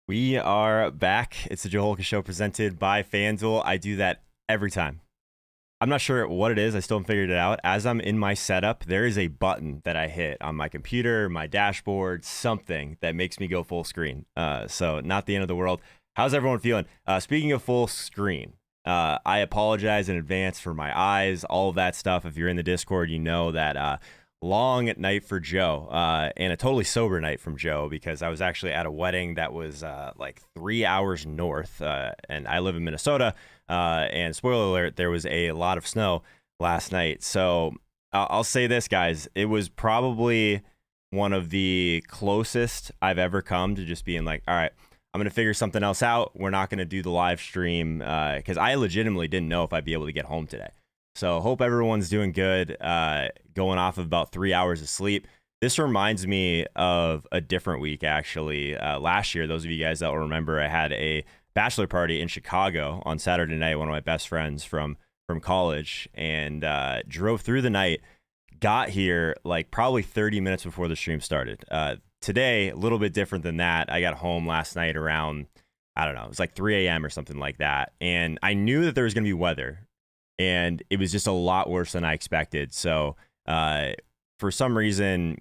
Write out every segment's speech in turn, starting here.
We are back. It's the Joe Holka Show presented by FanDuel. I do that every time. I'm not sure what it is. I still haven't figured it out. As I'm in my setup, there is a button that I hit on my computer, my dashboard, something that makes me go full screen. So not the end of the world. How's everyone feeling? Speaking of full screen, I apologize in advance for my eyes, all of that stuff. If you're in the Discord, you know that long night for Joe and a totally sober night from Joe because I was actually at a wedding that was like 3 hours north and I live in Minnesota and spoiler alert, there was a lot of snow last night. So I'll say this, guys, it was probably one of the closest I've ever come to just being like, all right, I'm going to figure something else out. We're not going to do the live stream because I legitimately didn't know if I'd be able to get home today. So hope everyone's doing good, going off of about 3 hours of sleep. This reminds me of a different week, actually. Last year, those of you guys that will remember, I had a bachelor party in Chicago on Saturday night, one of my best friends from college, and drove through the night, got here like probably 30 minutes before the stream started. Today, a little bit different than that. I got home last night around, I don't know, it was like 3 a.m. or something like that. And I knew that there was going to be weather. And it was just a lot worse than I expected. So for some reason,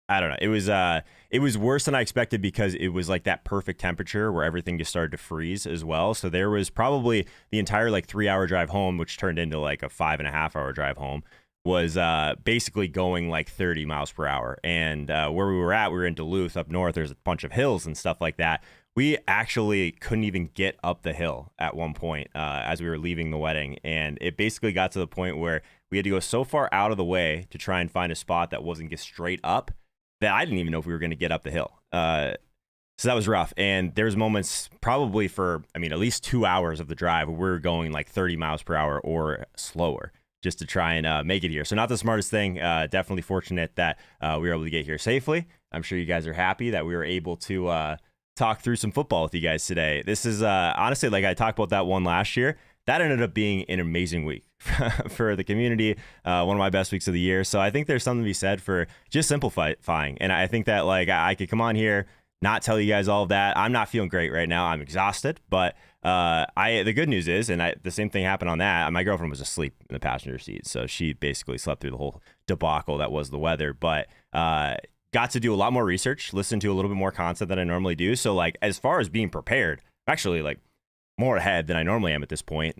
I don't know. It was worse than I expected because it was like that perfect temperature where everything just started to freeze as well. So there was probably the entire like 3 hour drive home, which turned into like a 5.5 hour drive home, was basically going like 30 miles per hour. And where we were in Duluth up north, there's a bunch of hills and stuff like that. We actually couldn't even get up the hill at one point as we were leaving the wedding. And it basically got to the point where we had to go so far out of the way to try and find a spot that wasn't just straight up that I didn't even know if we were going to get up the hill. So that was rough. And there's moments probably for, I mean, at least 2 hours of the drive where we were going like 30 miles per hour or slower just to try and make it here. So not the smartest thing. Definitely fortunate that we were able to get here safely. I'm sure you guys are happy that we were able to talk through some football with you guys today. This is honestly, like I talked about that one last year, that ended up being an amazing week for the community, one of my best weeks of the year. So I think there's something to be said for just simplifying. And I think that like I could come on here, not tell you guys all of that. I'm not feeling great right now. I'm exhausted, but the good news is, and the same thing happened on that, my girlfriend was asleep in the passenger seat. So she basically slept through the whole debacle that was the weather. But got to do a lot more research, listen to a little bit more content than I normally do. So like as far as being prepared, actually like more ahead than I normally am at this point.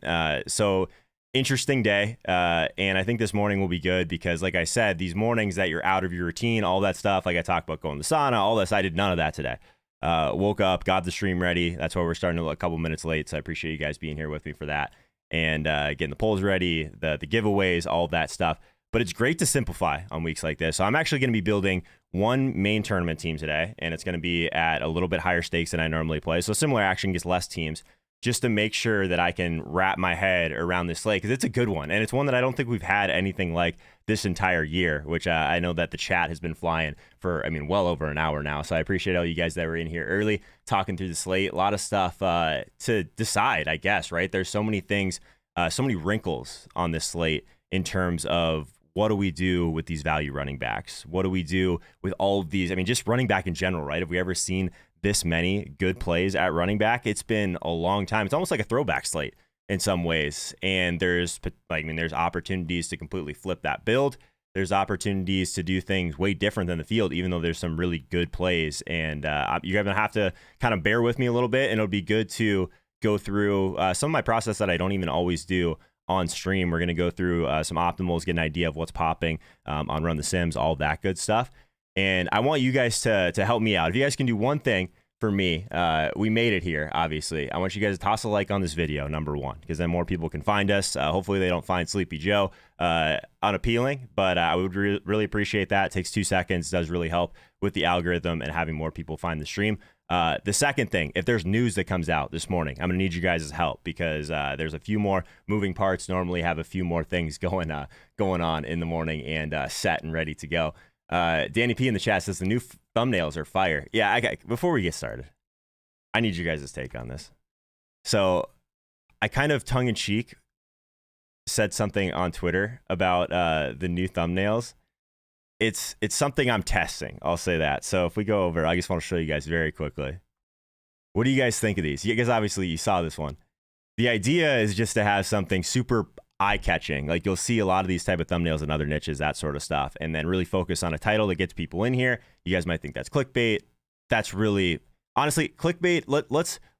So interesting day. And I think this morning will be good because like I said, these mornings that you're out of your routine, all that stuff, like I talked about going to the sauna, all this, I did none of that today. Woke up, got the stream ready. That's why we're starting a couple minutes late. So I appreciate you guys being here with me for that. And getting the polls ready, the giveaways, all of that stuff. But it's great to simplify on weeks like this. So I'm actually going to be building one main tournament team today, and it's going to be at a little bit higher stakes than I normally play. So similar action gets less teams just to make sure that I can wrap my head around this slate because it's a good one. And it's one that I don't think we've had anything like this entire year, which I know that the chat has been flying for, I mean, well over an hour now. So I appreciate all you guys that were in here early talking through the slate. A lot of stuff to decide, I guess, right? There's so many things, so many wrinkles on this slate in terms of what do we do with these value running backs? What do we do with all of these? I mean, just running back in general, right? Have we ever seen this many good plays at running back? It's been a long time. It's almost like a throwback slate in some ways. And there's opportunities to completely flip that build. There's opportunities to do things way different than the field, even though there's some really good plays. And you're going to have to kind of bear with me a little bit. And it'll be good to go through some of my process that I don't even always do on stream. We're going to go through some optimals, get an idea of what's popping on Run the Sims, all that good stuff. And I want you guys to help me out. If you guys can do one thing for me, we made it here, obviously. I want you guys to toss a like on this video, number one, because then more people can find us. Hopefully they don't find Sleepy Joe unappealing, but I would really appreciate that. It takes 2 seconds, does really help with the algorithm and having more people find the stream. The second thing, if there's news that comes out this morning, I'm going to need you guys' help because there's a few more moving parts. Normally have a few more things going on in the morning and set and ready to go. Danny P in the chat says the new thumbnails are fire. Yeah, before we get started, I need you guys' take on this. So I kind of tongue-in-cheek said something on Twitter about the new thumbnails. It's something I'm testing. I'll say that. So if we go over, I just want to show you guys very quickly. What do you guys think of these? You guys obviously you saw this one. The idea is just to have something super eye-catching. Like you'll see a lot of these type of thumbnails in other niches, that sort of stuff, and then really focus on a title that gets people in here. You guys might think that's clickbait. That's really, honestly, clickbait.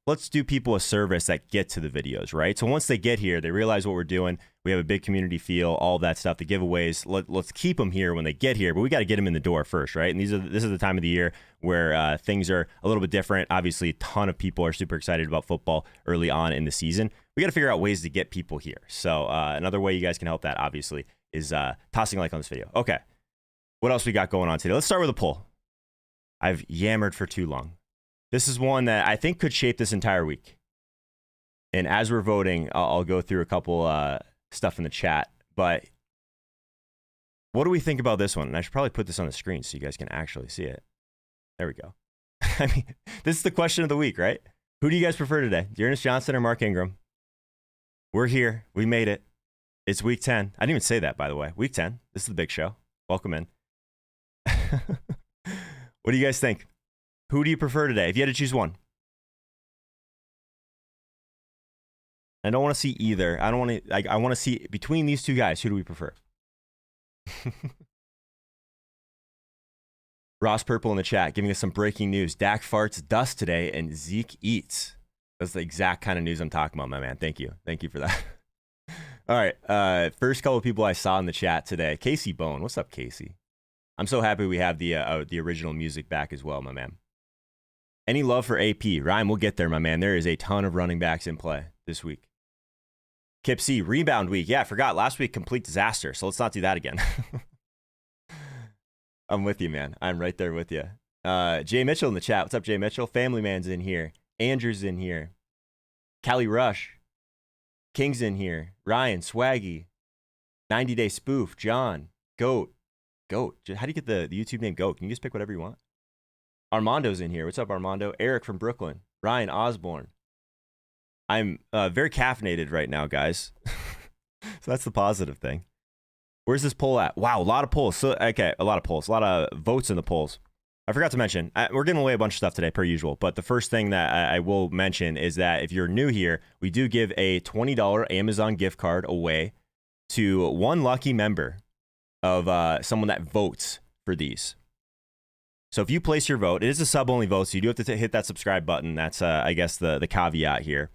Let's do people a service that get to the videos, right? So once they get here, they realize what we're doing. We have a big community feel, all that stuff, the giveaways. Let's keep them here when they get here, but we got to get them in the door first, right? And this is the time of the year where things are a little bit different. Obviously, a ton of people are super excited about football early on in the season. We got to figure out ways to get people here. So another way you guys can help that, obviously, is tossing a like on this video. Okay, what else we got going on today? Let's start with a poll. I've yammered for too long. This is one that I think could shape this entire week. And as we're voting, I'll go through a couple stuff in the chat. But what do we think about this one? And I should probably put this on the screen so you guys can actually see it. There we go. I mean, this is the question of the week, right? Who do you guys prefer today? Jonas Johnson or Mark Ingram? We're here. We made it. It's week 10. I didn't even say that, by the way. Week 10. This is the big show. Welcome in. What do you guys think? Who do you prefer today? If you had to choose one. I don't want to see either. I don't want to. I want to see between these two guys. Who do we prefer? Ross Purple in the chat giving us some breaking news. Dak farts dust today and Zeke eats. That's the exact kind of news I'm talking about, my man. Thank you. Thank you for that. All right. First couple of people I saw in the chat today. Casey Bone. What's up, Casey? I'm so happy we have the original music back as well, my man. Any love for AP? Ryan, we'll get there, my man. There is a ton of running backs in play this week. Kip C, rebound week. Yeah, I forgot. Last week, complete disaster. So let's not do that again. I'm with you, man. I'm right there with you. Jay Mitchell in the chat. What's up, Jay Mitchell? Family Man's in here. Andrew's in here. Callie Rush. King's in here. Ryan, Swaggy. 90 Day Spoof. John. Goat. How do you get the YouTube name Goat? Can you just pick whatever you want? Armando's in here. What's up, Armando? Eric from Brooklyn. Ryan Osborne. I'm very caffeinated right now, guys. So that's the positive thing. Where's this poll at? Wow, a lot of polls. So, okay, a lot of polls. A lot of votes in the polls. I forgot to mention, we're giving away a bunch of stuff today, per usual. But the first thing that I will mention is that if you're new here, we do give a $20 Amazon gift card away to one lucky member of someone that votes for these. So if you place your vote, it is a sub-only vote, so you do have to hit that subscribe button. That's, I guess, the caveat here.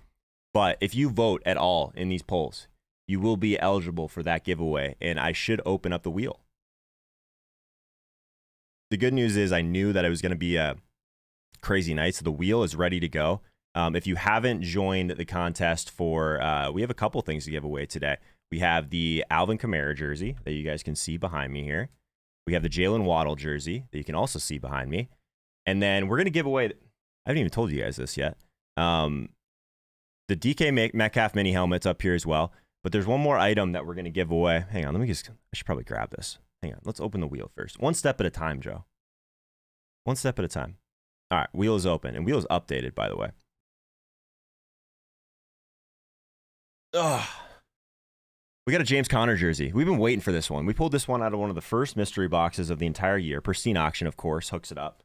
But if you vote at all in these polls, you will be eligible for that giveaway, and I should open up the wheel. The good news is I knew that it was going to be a crazy night, so the wheel is ready to go. If you haven't joined the contest for, we have a couple things to give away today. We have the Alvin Kamara jersey that you guys can see behind me here. We have the Jalen Waddle jersey that you can also see behind me. And then we're going to give away, I haven't even told you guys this yet, the DK Metcalf mini helmet's up here as well. But there's one more item that we're going to give away. Hang on, I should probably grab this. Hang on, let's open the wheel first. One step at a time, Joe. One step at a time. All right, wheel is open. And wheel is updated, by the way. Ugh. We got a James Conner jersey. We've been waiting for this one. We pulled this one out of one of the first mystery boxes of the entire year. Pristine auction, of course, hooks it up.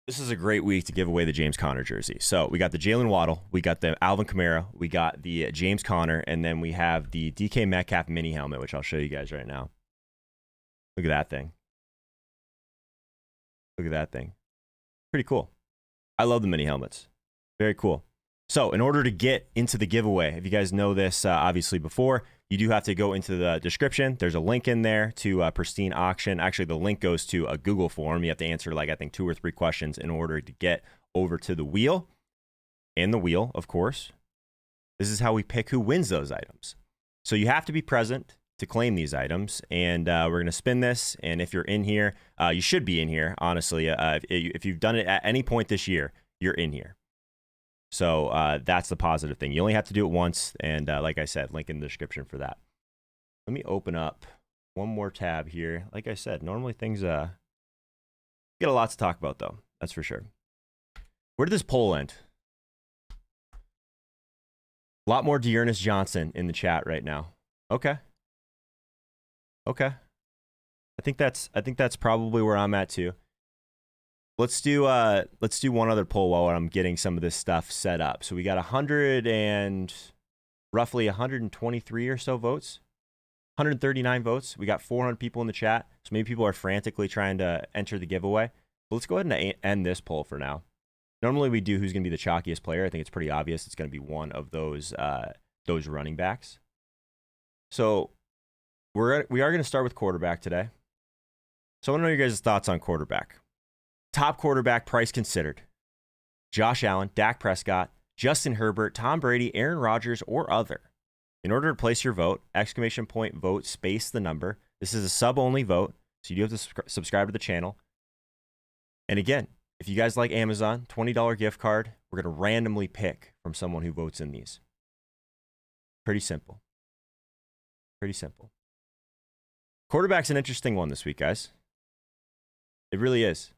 This is a great week to give away the James Conner jersey. So we got the Jalen Waddle, we got the Alvin Kamara, we got the James Conner, and then we have the DK Metcalf mini helmet, which I'll show you guys right now. Look at that thing. Look at that thing. Pretty cool. I love the mini helmets. Very cool. So in order to get into the giveaway, if you guys know this obviously before, you do have to go into the description. There's a link in there to Pristine auction. Actually, the link goes to a Google form. You have to answer like, I think 2 or 3 questions in order to get over to the wheel. And the wheel, of course. This is how we pick who wins those items. So you have to be present to claim these items. And we're going to spin this. And if you're in here, you should be in here, honestly. If you've done it at any point this year, you're in here. So that's the positive thing. You only have to do it once. And like I said, link in the description for that. Let me open up one more tab here. Like I said, normally things get a lot to talk about, though. That's for sure. Where did this poll end? A lot more Jonas Johnson in the chat right now. Okay. Okay. I think that's probably where I'm at, too. let's do one other poll while I'm getting some of this stuff set up. So we got roughly 123 or so votes, 139 votes. We got 400 people in the chat, so maybe people are frantically trying to enter the giveaway. But let's go ahead and end this poll for now. Normally we do who's going to be the chalkiest player. I think it's pretty obvious it's going to be one of those running backs. So we are going to start with quarterback today. So I want to know your guys' thoughts on quarterback. Top quarterback price considered: Josh Allen, Dak Prescott, Justin Herbert, Tom Brady, Aaron Rodgers, or other. In order to place your vote, ! Vote, space the number. This is a sub-only vote, so you do have to subscribe to the channel. And again, if you guys like Amazon, $20 gift card, we're going to randomly pick from someone who votes in these. Pretty simple. Pretty simple. Quarterback's an interesting one this week, guys. It really is.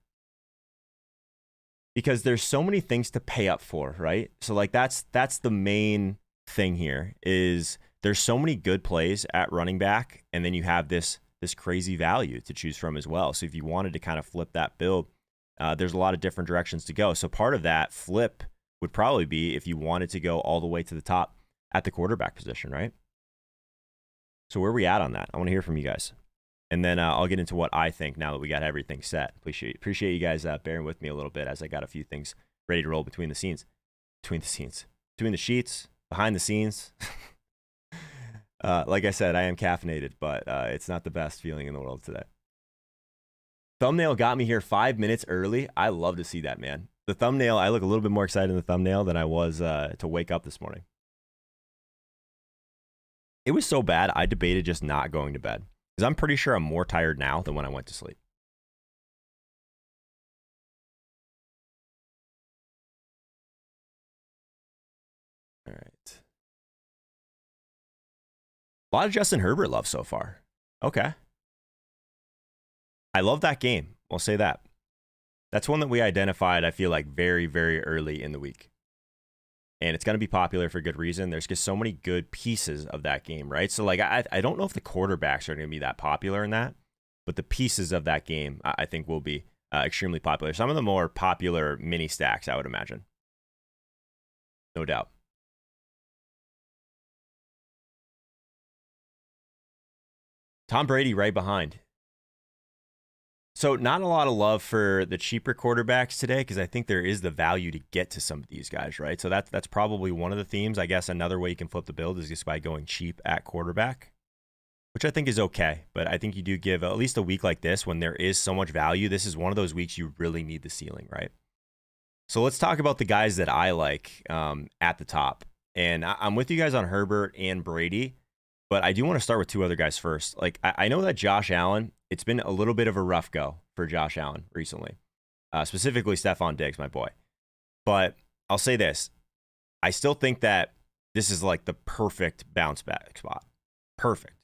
Because there's so many things to pay up for, right? So like that's the main thing here is there's so many good plays at running back, and then you have this crazy value to choose from as well. So if you wanted to kind of flip that build, there's a lot of different directions to go. So part of that flip would probably be if you wanted to go all the way to the top at the quarterback position, right? So where are we at on that? I want to hear from you guys. And then I'll get into what I think now that we got everything set. Appreciate you guys bearing with me a little bit as I got a few things ready to roll between the sheets, behind the scenes. Like I said, I am caffeinated, but it's not the best feeling in the world today. Thumbnail got me here 5 minutes early. I love to see that, man. The thumbnail, I look a little bit more excited in the thumbnail than I was to wake up this morning. It was so bad, I debated just not going to bed. Because I'm pretty sure I'm more tired now than when I went to sleep. All right. A lot of Justin Herbert love so far. Okay. I love that game. I'll say that. That's one that we identified, I feel like, very, very early in the week. And it's going to be popular for good reason. There's just so many good pieces of that game, right? So, like, I don't know if the quarterbacks are going to be that popular in that, but the pieces of that game, I think, will be extremely popular. Some of the more popular mini stacks, I would imagine. No doubt. Tom Brady right behind. So not a lot of love for the cheaper quarterbacks today because I think there is the value to get to some of these guys, right? So that's probably one of the themes. I guess another way you can flip the build is just by going cheap at quarterback, which I think is okay. But I think you do give at least a week like this when there is so much value. This is one of those weeks you really need the ceiling, right? So let's talk about the guys that I like at the top. And I'm with you guys on Herbert and Brady, but I do want to start with two other guys first. Like I know that Josh Allen, it's been a little bit of a rough go for Josh Allen recently, specifically Stefan Diggs, my boy. But I'll say this. I still think that this is like the perfect bounce back spot. Perfect.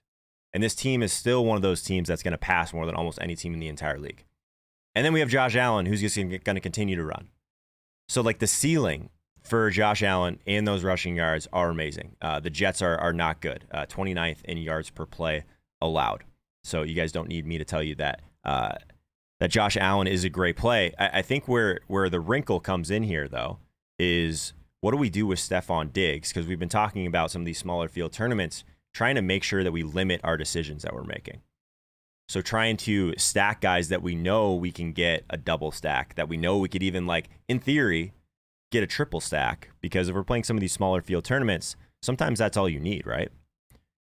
And this team is still one of those teams that's going to pass more than almost any team in the entire league. And then we have Josh Allen, who's just going to continue to run. So like the ceiling for Josh Allen and those rushing yards are amazing. The Jets are not good. 29th in yards per play allowed. So you guys don't need me to tell you that that Josh Allen is a great play. I think where the wrinkle comes in here, though, is what do we do with Stefan Diggs? Because we've been talking about some of these smaller field tournaments, trying to make sure that we limit our decisions that we're making. So trying to stack guys that we know we can get a double stack, that we know we could even, like, in theory, get a triple stack. Because if we're playing some of these smaller field tournaments, sometimes that's all you need, right?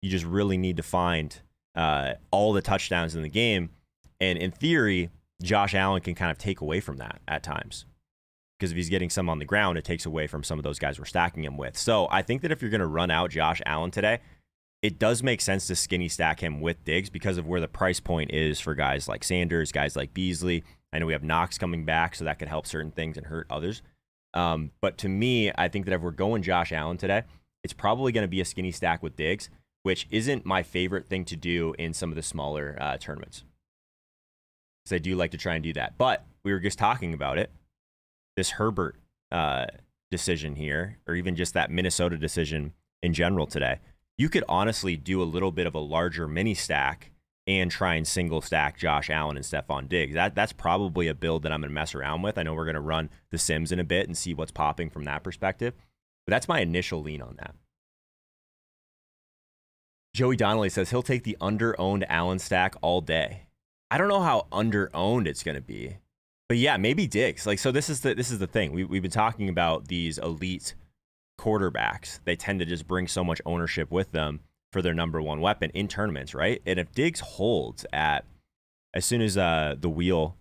You just really need to find all the touchdowns in the game. And in theory, Josh Allen can kind of take away from that at times. Because if he's getting some on the ground, it takes away from some of those guys we're stacking him with. So I think that if you're going to run out Josh Allen today, it does make sense to skinny stack him with Diggs because of where the price point is for guys like Sanders, guys like Beasley. I know we have Knox coming back, so that could help certain things and hurt others. But to me, I think that if we're going Josh Allen today, it's probably going to be a skinny stack with Diggs, which isn't my favorite thing to do in some of the smaller tournaments. Because I do like to try and do that. But we were just talking about it. This Herbert decision here, or even just that Minnesota decision in general today, you could honestly do a little bit of a larger mini stack and try and single stack Josh Allen and Stefan Diggs. That's probably a build that I'm going to mess around with. I know we're going to run the Sims in a bit and see what's popping from that perspective, but that's my initial lean on that. Joey Donnelly says he'll take the under-owned Allen stack all day. I don't know how under-owned it's going to be, but yeah, maybe Diggs. Like, so this is the thing. We've been talking about these elite quarterbacks. They tend to just bring so much ownership with them for their number one weapon in tournaments, right? And if Diggs holds at, as soon as the wheel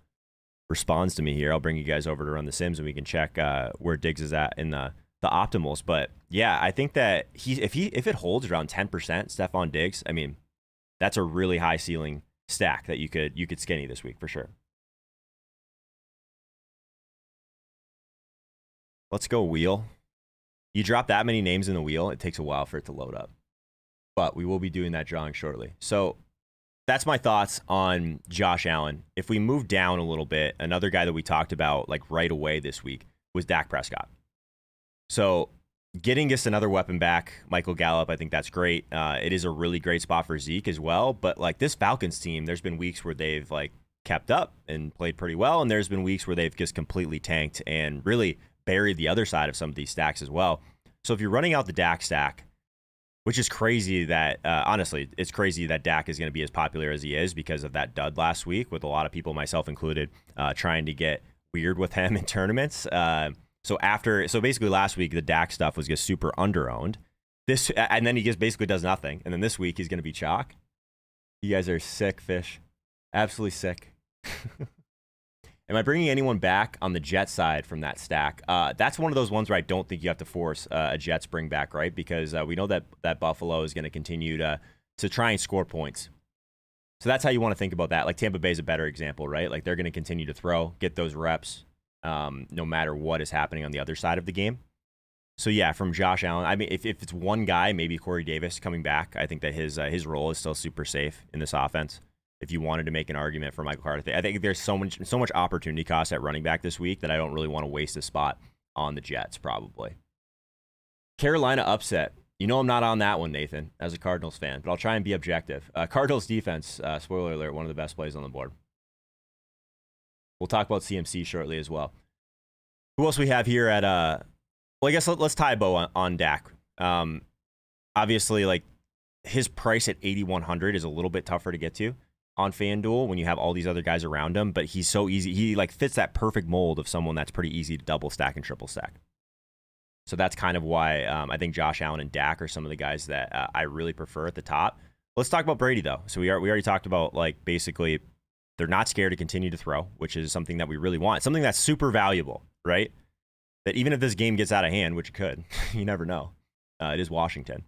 responds to me here, I'll bring you guys over to run the Sims and we can check where Diggs is at in the optimals. But yeah, I think that if it holds around 10%, Stefan Diggs, I mean, that's a really high ceiling stack that you could skinny this week for sure. Let's go wheel. You drop that many names in the wheel, it takes a while for it to load up. But we will be doing that drawing shortly. So that's my thoughts on Josh Allen. If we move down a little bit, another guy that we talked about like right away this week was Dak Prescott. So getting just another weapon back, Michael Gallup, I think that's great. It is a really great spot for Zeke as well. But like this Falcons team, there's been weeks where they've like kept up and played pretty well. And there's been weeks where they've just completely tanked and really buried the other side of some of these stacks as well. So if you're running out the Dak stack, which is crazy that, honestly, it's crazy that Dak is going to be as popular as he is because of that dud last week with a lot of people, myself included, trying to get weird with him in tournaments. So basically last week, the Dak stuff was just super under-owned. And then he just basically does nothing. And then this week, he's going to be chalk. You guys are sick, Fish. Absolutely sick. Am I bringing anyone back on the Jets side from that stack? That's one of those ones where I don't think you have to force a Jets bring back, right? Because we know that Buffalo is going to continue to try and score points. So that's how you want to think about that. Like Tampa Bay is a better example, right? Like they're going to continue to throw, get those reps, no matter what is happening on the other side of the game. So yeah, from Josh Allen, I mean, if it's one guy, maybe Corey Davis coming back, I think that his role is still super safe in this offense. If you wanted to make an argument for Michael Carter, I think there's so much opportunity cost at running back this week that I don't really want to waste a spot on the Jets, probably. Carolina upset. You know I'm not on that one, Nathan, as a Cardinals fan, but I'll try and be objective. Cardinals defense, spoiler alert, one of the best plays on the board. We'll talk about CMC shortly as well. Who else we have here at, well, I guess let's tie a bow on Dak. Obviously, like, his price at 8,100 is a little bit tougher to get to on FanDuel when you have all these other guys around him, but he's so easy. He like fits that perfect mold of someone that's pretty easy to double stack and triple stack. So that's kind of why I think Josh Allen and Dak are some of the guys that I really prefer at the top. Let's talk about Brady though. So we already talked about like basically they're not scared to continue to throw, which is something that we really want. Something that's super valuable, right? That even if this game gets out of hand, which it could, you never know. It is Washington.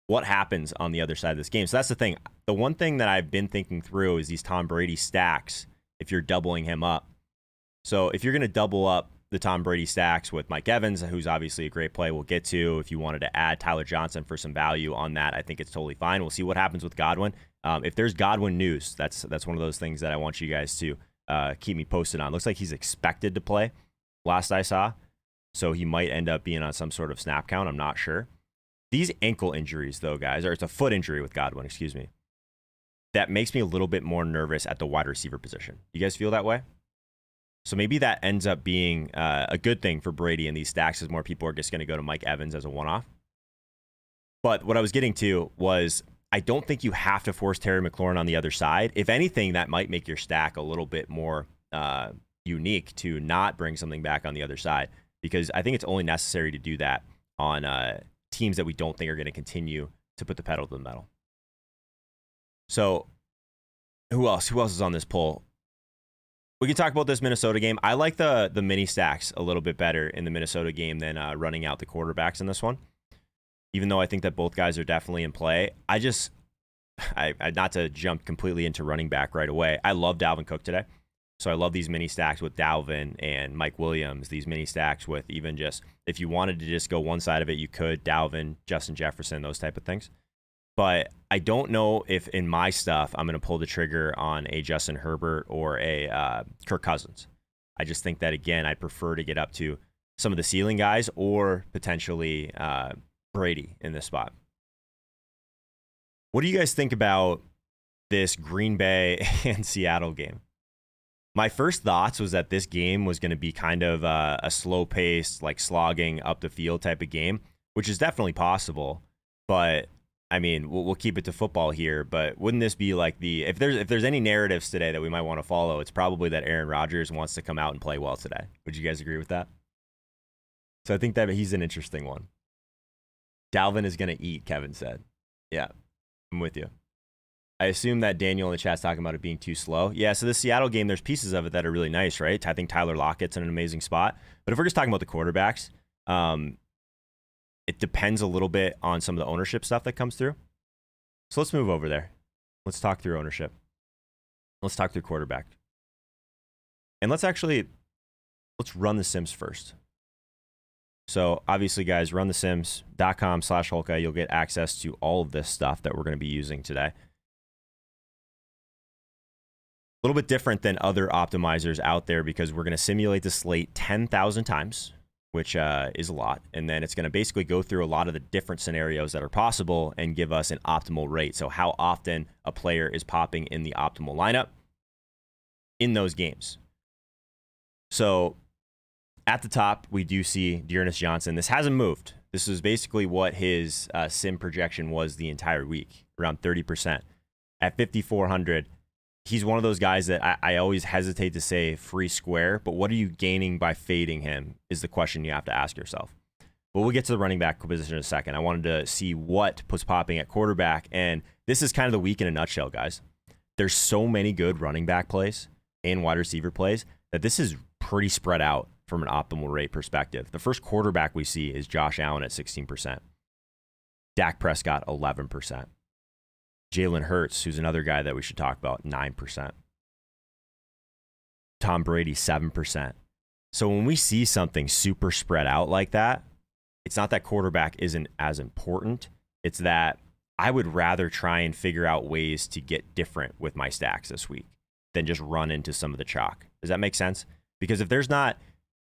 What happens on the other side of this game? So that's the thing. The one thing that I've been thinking through is these Tom Brady stacks if you're doubling him up. So if you're going to double up the Tom Brady stacks with Mike Evans, who's obviously a great play we'll get to. If you wanted to add Tyler Johnson for some value on that, I think it's totally fine. We'll see what happens with Godwin. If there's Godwin news, that's one of those things that I want you guys to keep me posted on. Looks like he's expected to play last I saw. So he might end up being on some sort of snap count. I'm not sure. These ankle injuries, though, guys, or it's a foot injury with Godwin, excuse me, that makes me a little bit more nervous at the wide receiver position. You guys feel that way? So maybe that ends up being a good thing for Brady in these stacks as more people are just going to go to Mike Evans as a one-off. But what I was getting to was I don't think you have to force Terry McLaurin on the other side. If anything, that might make your stack a little bit more unique to not bring something back on the other side, because I think it's only necessary to do that on teams that we don't think are going to continue to put the pedal to the metal. So who else is on this poll? We can talk about this Minnesota game. I like the mini stacks a little bit better in the Minnesota game than running out the quarterbacks in this one, even though I think that both guys are definitely in play. I not to jump completely into running back right away. I love Dalvin Cook today. So I love these mini stacks with Dalvin and Mike Williams, these mini stacks with even just, if you wanted to just go one side of it, you could, Dalvin, Justin Jefferson, those type of things. But I don't know if in my stuff, I'm going to pull the trigger on a Justin Herbert or a Kirk Cousins. I just think that, again, I'd prefer to get up to some of the ceiling guys or potentially Brady in this spot. What do you guys think about this Green Bay and Seattle game. My first thoughts was that this game was going to be kind of a slow-paced, like slogging up the field type of game, which is definitely possible. But I mean, we'll keep it to football here. But wouldn't this be like if there's any narratives today that we might want to follow, it's probably that Aaron Rodgers wants to come out and play well today. Would you guys agree with that? So I think that he's an interesting one. Dalvin is going to eat, Kevin said. Yeah, I'm with you. I assume that Daniel in the chat's talking about it being too slow. Yeah, so the Seattle game, there's pieces of it that are really nice, right? I think Tyler Lockett's in an amazing spot. But if we're just talking about the quarterbacks, it depends a little bit on some of the ownership stuff that comes through. So let's move over there. Let's talk through ownership. Let's talk through quarterback. And let's run the Sims first. So obviously, guys, runthesims.com/Holka. You'll get access to all of this stuff that we're going to be using today. A little bit different than other optimizers out there because we're going to simulate the slate 10,000 times, which is a lot. And then it's going to basically go through a lot of the different scenarios that are possible and give us an optimal rate. So how often a player is popping in the optimal lineup in those games. So at the top, we do see Jonas Johnson. This hasn't moved. This is basically what his sim projection was the entire week, around 30%. At 5,400, he's one of those guys that I always hesitate to say free square, but what are you gaining by fading him is the question you have to ask yourself. But we'll get to the running back position in a second. I wanted to see what was popping at quarterback, and this is kind of the week in a nutshell, guys. There's so many good running back plays and wide receiver plays that this is pretty spread out from an optimal rate perspective. The first quarterback we see is Josh Allen at 16%. Dak Prescott, 11%. Jalen Hurts, who's another guy that we should talk about, 9%. Tom Brady, 7%. So when we see something super spread out like that, it's not that quarterback isn't as important. It's that I would rather try and figure out ways to get different with my stacks this week than just run into some of the chalk. Does that make sense? Because if there's not,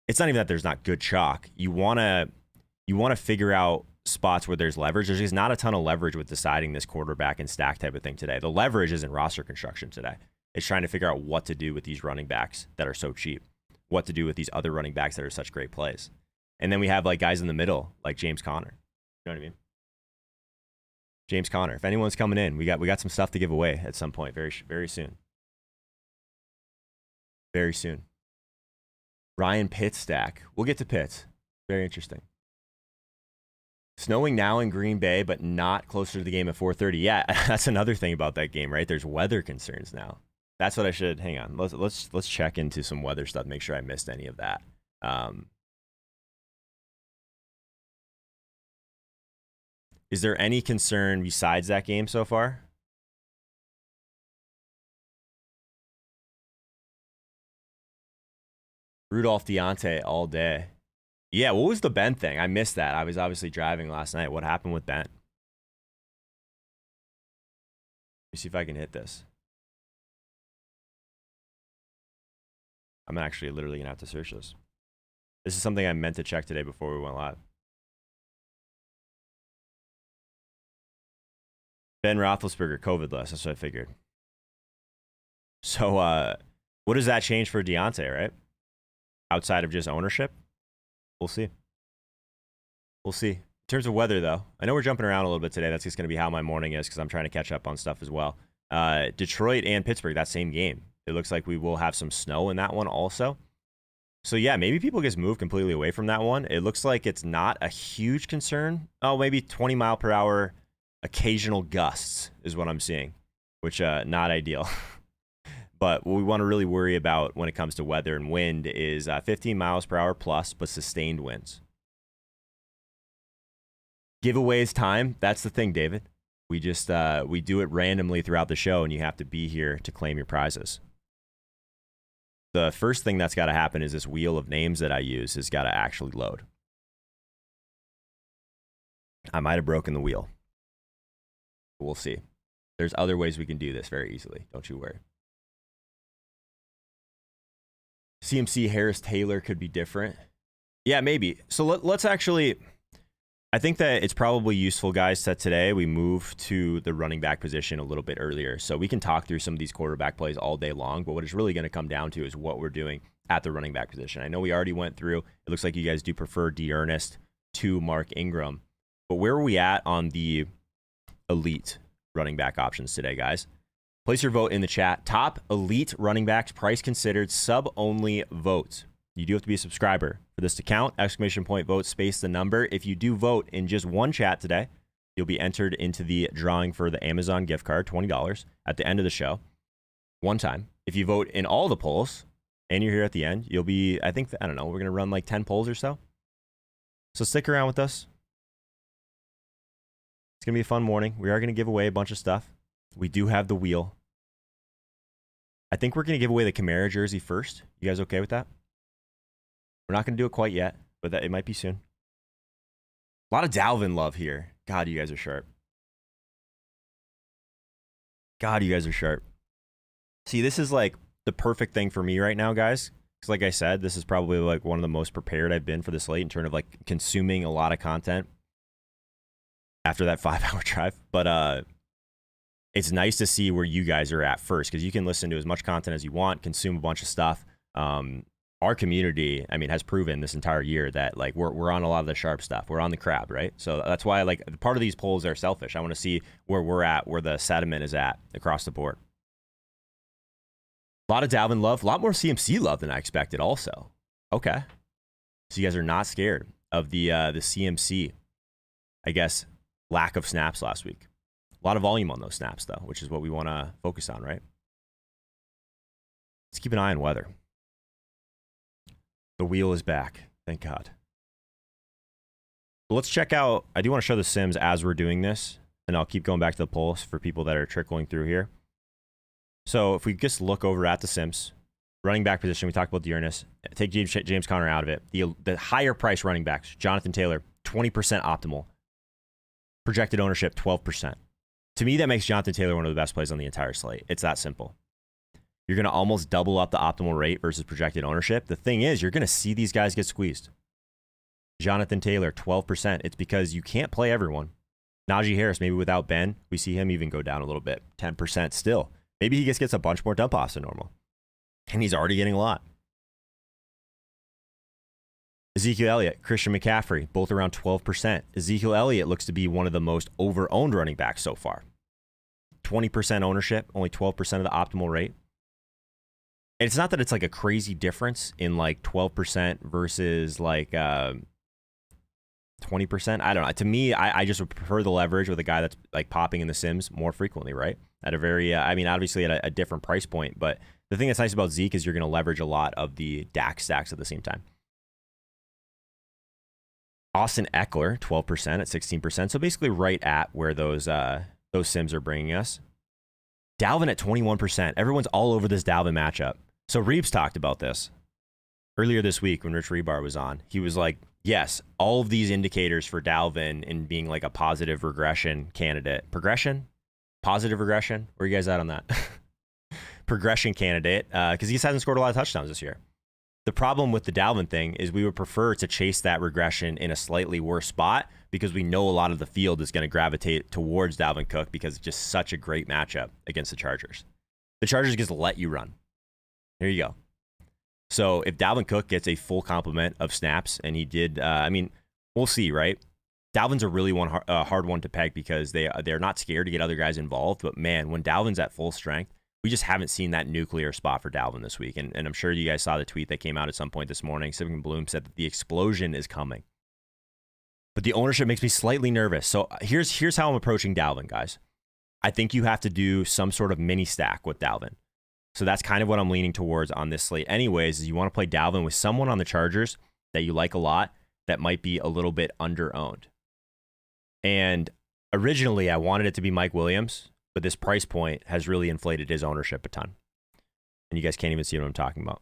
it's not even that there's not good chalk. You want to figure out spots where there's leverage. There's just not a ton of leverage with deciding this quarterback and stack type of thing today. The leverage isn't roster construction today. It's trying to figure out what to do with these running backs that are so cheap, what to do with these other running backs that are such great plays. And then we have like guys in the middle, like James Conner. You know what I mean? James Conner. If anyone's coming in, we got some stuff to give away at some point very soon. Very soon. Ryan Pitts stack. We'll get to Pitts. Very interesting. Snowing now in Green Bay, but not closer to the game at 4:30. Yeah, that's another thing about that game, right? There's weather concerns now. That's what I should. Hang on. Let's check into some weather stuff. Make sure I missed any of that. Is there any concern besides that game so far? Rudolph Deontay all day. Yeah, what was the Ben thing? I missed that. I was obviously driving last night. What happened with Ben? Let me see if I can hit this. I'm actually literally going to have to search this. This is something I meant to check today before we went live. Ben Roethlisberger, COVID list. That's what I figured. So what does that change for Deontay, right? Outside of just ownership? We'll see. We'll see. In terms of weather, though, I know we're jumping around a little bit today. That's just going to be how my morning is because I'm trying to catch up on stuff as well. Detroit and Pittsburgh, that same game. It looks like we will have some snow in that one also. So, yeah, maybe people just move completely away from that one. It looks like it's not a huge concern. Oh, maybe 20 mile per hour occasional gusts is what I'm seeing, which not ideal. But what we want to really worry about when it comes to weather and wind is 15 miles per hour plus, but sustained winds. Giveaways time. That's the thing, David. We just we do it randomly throughout the show, and you have to be here to claim your prizes. The first thing that's got to happen is this wheel of names that I use has got to actually load. I might have broken the wheel. We'll see. There's other ways we can do this very easily. Don't you worry. CMC Harris Taylor could be different. Yeah, maybe. So let's actually, I think that it's probably useful, guys, that today we move to the running back position a little bit earlier. So we can talk through some of these quarterback plays all day long, but what it's really going to come down to is what we're doing at the running back position. I know we already went through, it looks like you guys do prefer D'Ernest to Mark Ingram, but where are we at on the elite running back options today, guys? Place your vote in the chat. Top elite running backs, price considered, sub-only votes. You do have to be a subscriber for this to count. Exclamation point vote, space the number. If you do vote in just one chat today, you'll be entered into the drawing for the Amazon gift card, $20 at the end of the show. One time. If you vote in all the polls and you're here at the end, you'll be, I don't know, we're going to run like 10 polls or so. So stick around with us. It's going to be a fun morning. We are going to give away a bunch of stuff. We do have the wheel. I think we're going to give away the Kamara jersey first. You guys okay with that? We're not going to do it quite yet, but it might be soon. A lot of Dalvin love here. God, you guys are sharp. God, you guys are sharp. See, this is like the perfect thing for me right now, guys. Because like I said, this is probably like one of the most prepared I've been for this slate in terms of like consuming a lot of content after that 5-hour drive. But it's nice to see where you guys are at first, because you can listen to as much content as you want, consume a bunch of stuff. Our community, I mean, has proven this entire year that like we're on a lot of the sharp stuff. We're on the crab, right? So that's why like part of these polls are selfish. I want to see where we're at, where the sentiment is at across the board. A lot of Dalvin love, a lot more CMC love than I expected also. Okay. So you guys are not scared of the CMC, I guess, lack of snaps last week. A lot of volume on those snaps though, which is what we want to focus on, right? Let's keep an eye on weather. The wheel is back. Thank God. But let's check out. I do want to show the Sims as we're doing this, and I'll keep going back to the polls for people that are trickling through here. So if we just look over at the Sims, running back position, we talked about D'Ernest. Take James Conner out of it. The higher price running backs, Jonathan Taylor, 20% optimal. Projected ownership, 12%. To me, that makes Jonathan Taylor one of the best plays on the entire slate. It's that simple. You're going to almost double up the optimal rate versus projected ownership. The thing is, you're going to see these guys get squeezed. Jonathan Taylor, 12%. It's because you can't play everyone. Najee Harris, maybe without Ben, we see him even go down a little bit. 10% still. Maybe he gets a bunch more dump offs than normal. And he's already getting a lot. Ezekiel Elliott, Christian McCaffrey, both around 12%. Ezekiel Elliott looks to be one of the most over-owned running backs so far. 20% ownership, only 12% of the optimal rate. And it's not that it's like a crazy difference in like 12% versus like 20%. I don't know. To me, I just would prefer the leverage with a guy that's like popping in the Sims more frequently, right? At a very, I mean, obviously at a different price point. But the thing that's nice about Zeke is you're going to leverage a lot of the Dak stacks at the same time. Austin Eckler, 12% at 16%. So basically right at where those Sims are bringing us. Dalvin at 21%. Everyone's all over this Dalvin matchup. So Reeves talked about this earlier this week when Rich Rebar was on. He was like, yes, all of these indicators for Dalvin in being like a positive regression candidate. Progression? Positive regression? Where are you guys at on that? Progression candidate, because he just hasn't scored a lot of touchdowns this year. The problem with the Dalvin thing is we would prefer to chase that regression in a slightly worse spot because we know a lot of the field is going to gravitate towards Dalvin Cook because it's just such a great matchup against the Chargers. The Chargers just let you run. Here you go. So if Dalvin Cook gets a full complement of snaps, and he did, I mean, we'll see, right? Dalvin's a really hard one to peg because they're not scared to get other guys involved. But man, when Dalvin's at full strength, we just haven't seen that nuclear spot for Dalvin this week. And I'm sure you guys saw the tweet that came out at some point this morning. Civic Bloom said that the explosion is coming. But the ownership makes me slightly nervous. So here's how I'm approaching Dalvin, guys. I think you have to do some sort of mini stack with Dalvin. So that's kind of what I'm leaning towards on this slate. Anyways, is you want to play Dalvin with someone on the Chargers that you like a lot that might be a little bit under-owned. And originally, I wanted it to be Mike Williams, but this price point has really inflated his ownership a ton. And you guys can't even see what I'm talking about.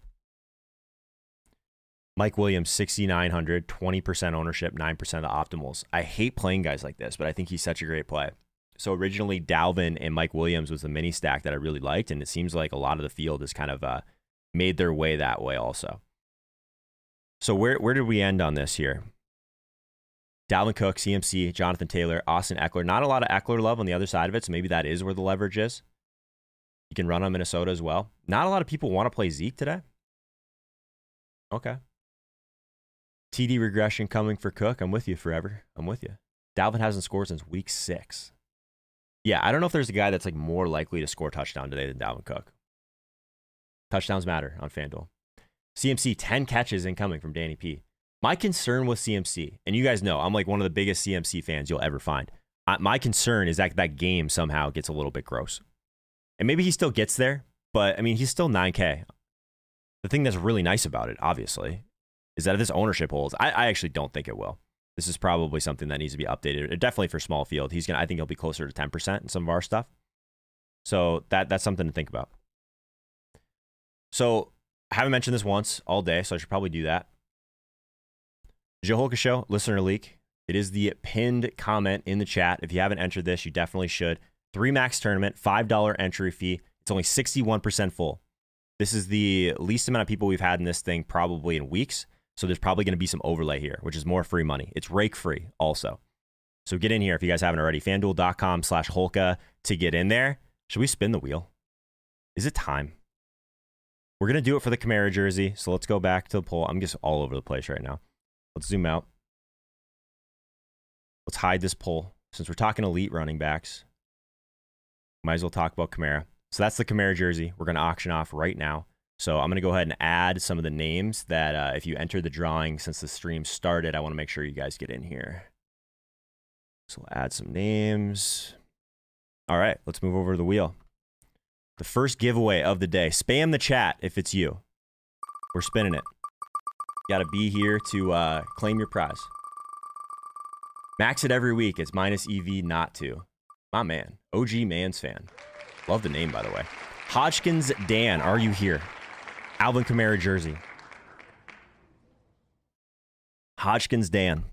Mike Williams, 6,900, 20% ownership, 9% of the optimals. I hate playing guys like this, but I think he's such a great play. So originally, Dalvin and Mike Williams was the mini stack that I really liked, and it seems like a lot of the field has kind of made their way that way also. So where did we end on this here? Dalvin Cook, CMC, Jonathan Taylor, Austin Eckler. Not a lot of Eckler love on the other side of it, so maybe that is where the leverage is. You can run on Minnesota as well. Not a lot of people want to play Zeke today. Okay. TD regression coming for Cook. I'm with you forever. I'm with you. Dalvin hasn't scored since week 6. Yeah, I don't know if there's a guy that's like more likely to score a touchdown today than Dalvin Cook. Touchdowns matter on FanDuel. CMC, 10 catches incoming from Danny P. My concern with CMC, and you guys know I'm like one of the biggest CMC fans you'll ever find. My concern is that that game somehow gets a little bit gross. And maybe he still gets there, but I mean, he's still 9K. The thing that's really nice about it, obviously, is that if this ownership holds, I actually don't think it will. This is probably something that needs to be updated. Definitely for small field. I think he'll be closer to 10% in some of our stuff. So that's something to think about. So I haven't mentioned this once all day, so I should probably do that. Holka Show, listener leak. It is the pinned comment in the chat. If you haven't entered this, you definitely should. 3 max tournament, $5 entry fee. It's only 61% full. This is the least amount of people we've had in this thing probably in weeks. So there's probably going to be some overlay here, which is more free money. It's rake free also. So get in here if you guys haven't already. FanDuel.com/Holka to get in there. Should we spin the wheel? Is it time? We're going to do it for the Kamara jersey. So let's go back to the poll. I'm just all over the place right now. Let's zoom out. Let's hide this poll. Since we're talking elite running backs, might as well talk about Kamara. So that's the Kamara jersey. We're going to auction off right now. So I'm going to go ahead and add some of the names that if you enter the drawing since the stream started, I want to make sure you guys get in here. So we'll add some names. All right, let's move over to the wheel. The first giveaway of the day. Spam the chat if it's you. We're spinning it. You got to be here to claim your prize. Max it every week. It's minus EV not to. My man. OG Mans fan. Love the name, by the way. Hodgkins Dan, are you here? Alvin Kamara jersey. Hodgkins Dan.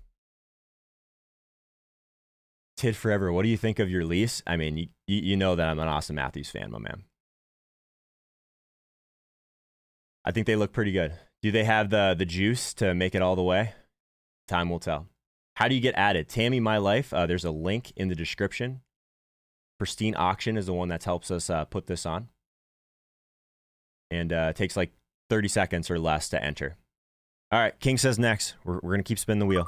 Tid forever. What do you think of your lease? I mean, you know that I'm an Austin Matthews fan, my man. I think they look pretty good. Do they have the juice to make it all the way? Time will tell. How do you get added? Tammy My Life. There's a link in the description. Pristine Auction is the one that helps us put this on. And it takes like 30 seconds or less to enter. All right, King says next. We're going to keep spinning the wheel.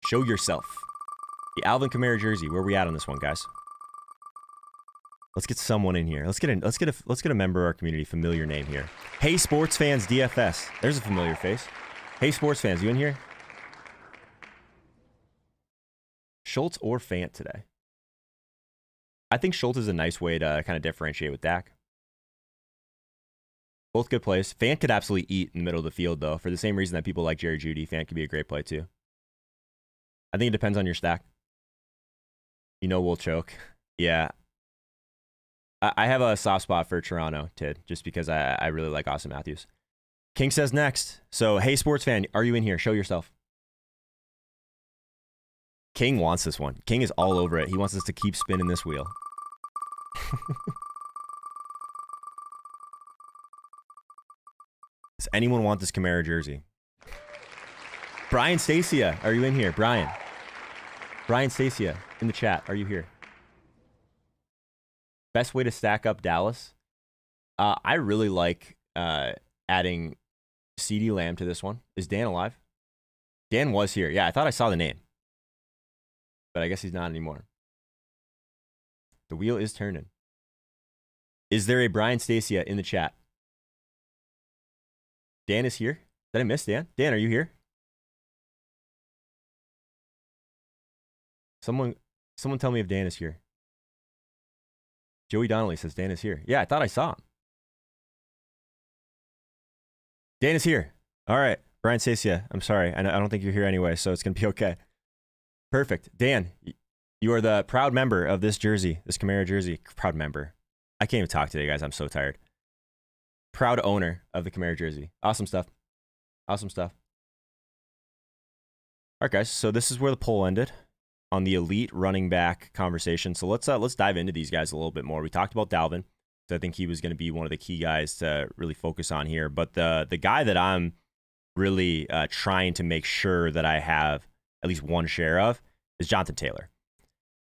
Show yourself. The Alvin Kamara jersey. Where are we at on this one, guys? Let's get someone in here. Let's get a member of our community, familiar name here. Hey, sports fans, DFS. There's a familiar face. Hey, sports fans, you in here? Schultz or Fant today? I think Schultz is a nice way to kind of differentiate with Dak. Both good plays. Fant could absolutely eat in the middle of the field, though. For the same reason that people like Jerry Judy, Fant could be a great play, too. I think it depends on your stack. You know we'll choke. Yeah. I have a soft spot for Toronto, Tid, just because I really like Austin Matthews. King says next. So, hey, sports fan, are you in here? Show yourself. King wants this one. King is all over it. He wants us to keep spinning this wheel. Does anyone want this Kamara jersey? Brian Stacia, are you in here? Brian Stacia in the chat. Are you here? Best way to stack up Dallas? I really like adding CeeDee Lamb to this one. Is Dan alive? Dan was here. Yeah, I thought I saw the name. But I guess he's not anymore. The wheel is turning. Is there a Brian Stacia in the chat? Dan is here. Did I miss Dan? Dan, are you here? Someone tell me if Dan is here. Joey Donnelly says Dan is here. Yeah, I thought I saw him. Dan is here. All right. Brian Stacia, I'm sorry. I don't think you're here anyway, so it's going to be okay. Perfect. Dan, you are the proud member of this jersey, this Kamara jersey. Proud member. I can't even talk today, guys. I'm so tired. Proud owner of the Kamara jersey. Awesome stuff. Awesome stuff. All right, guys. So this is where the poll ended on the elite running back conversation. So let's dive into these guys a little bit more. We talked about Dalvin. So I think he was going to be one of the key guys to really focus on here. But the guy that I'm really trying to make sure that I have at least one share of, is Jonathan Taylor.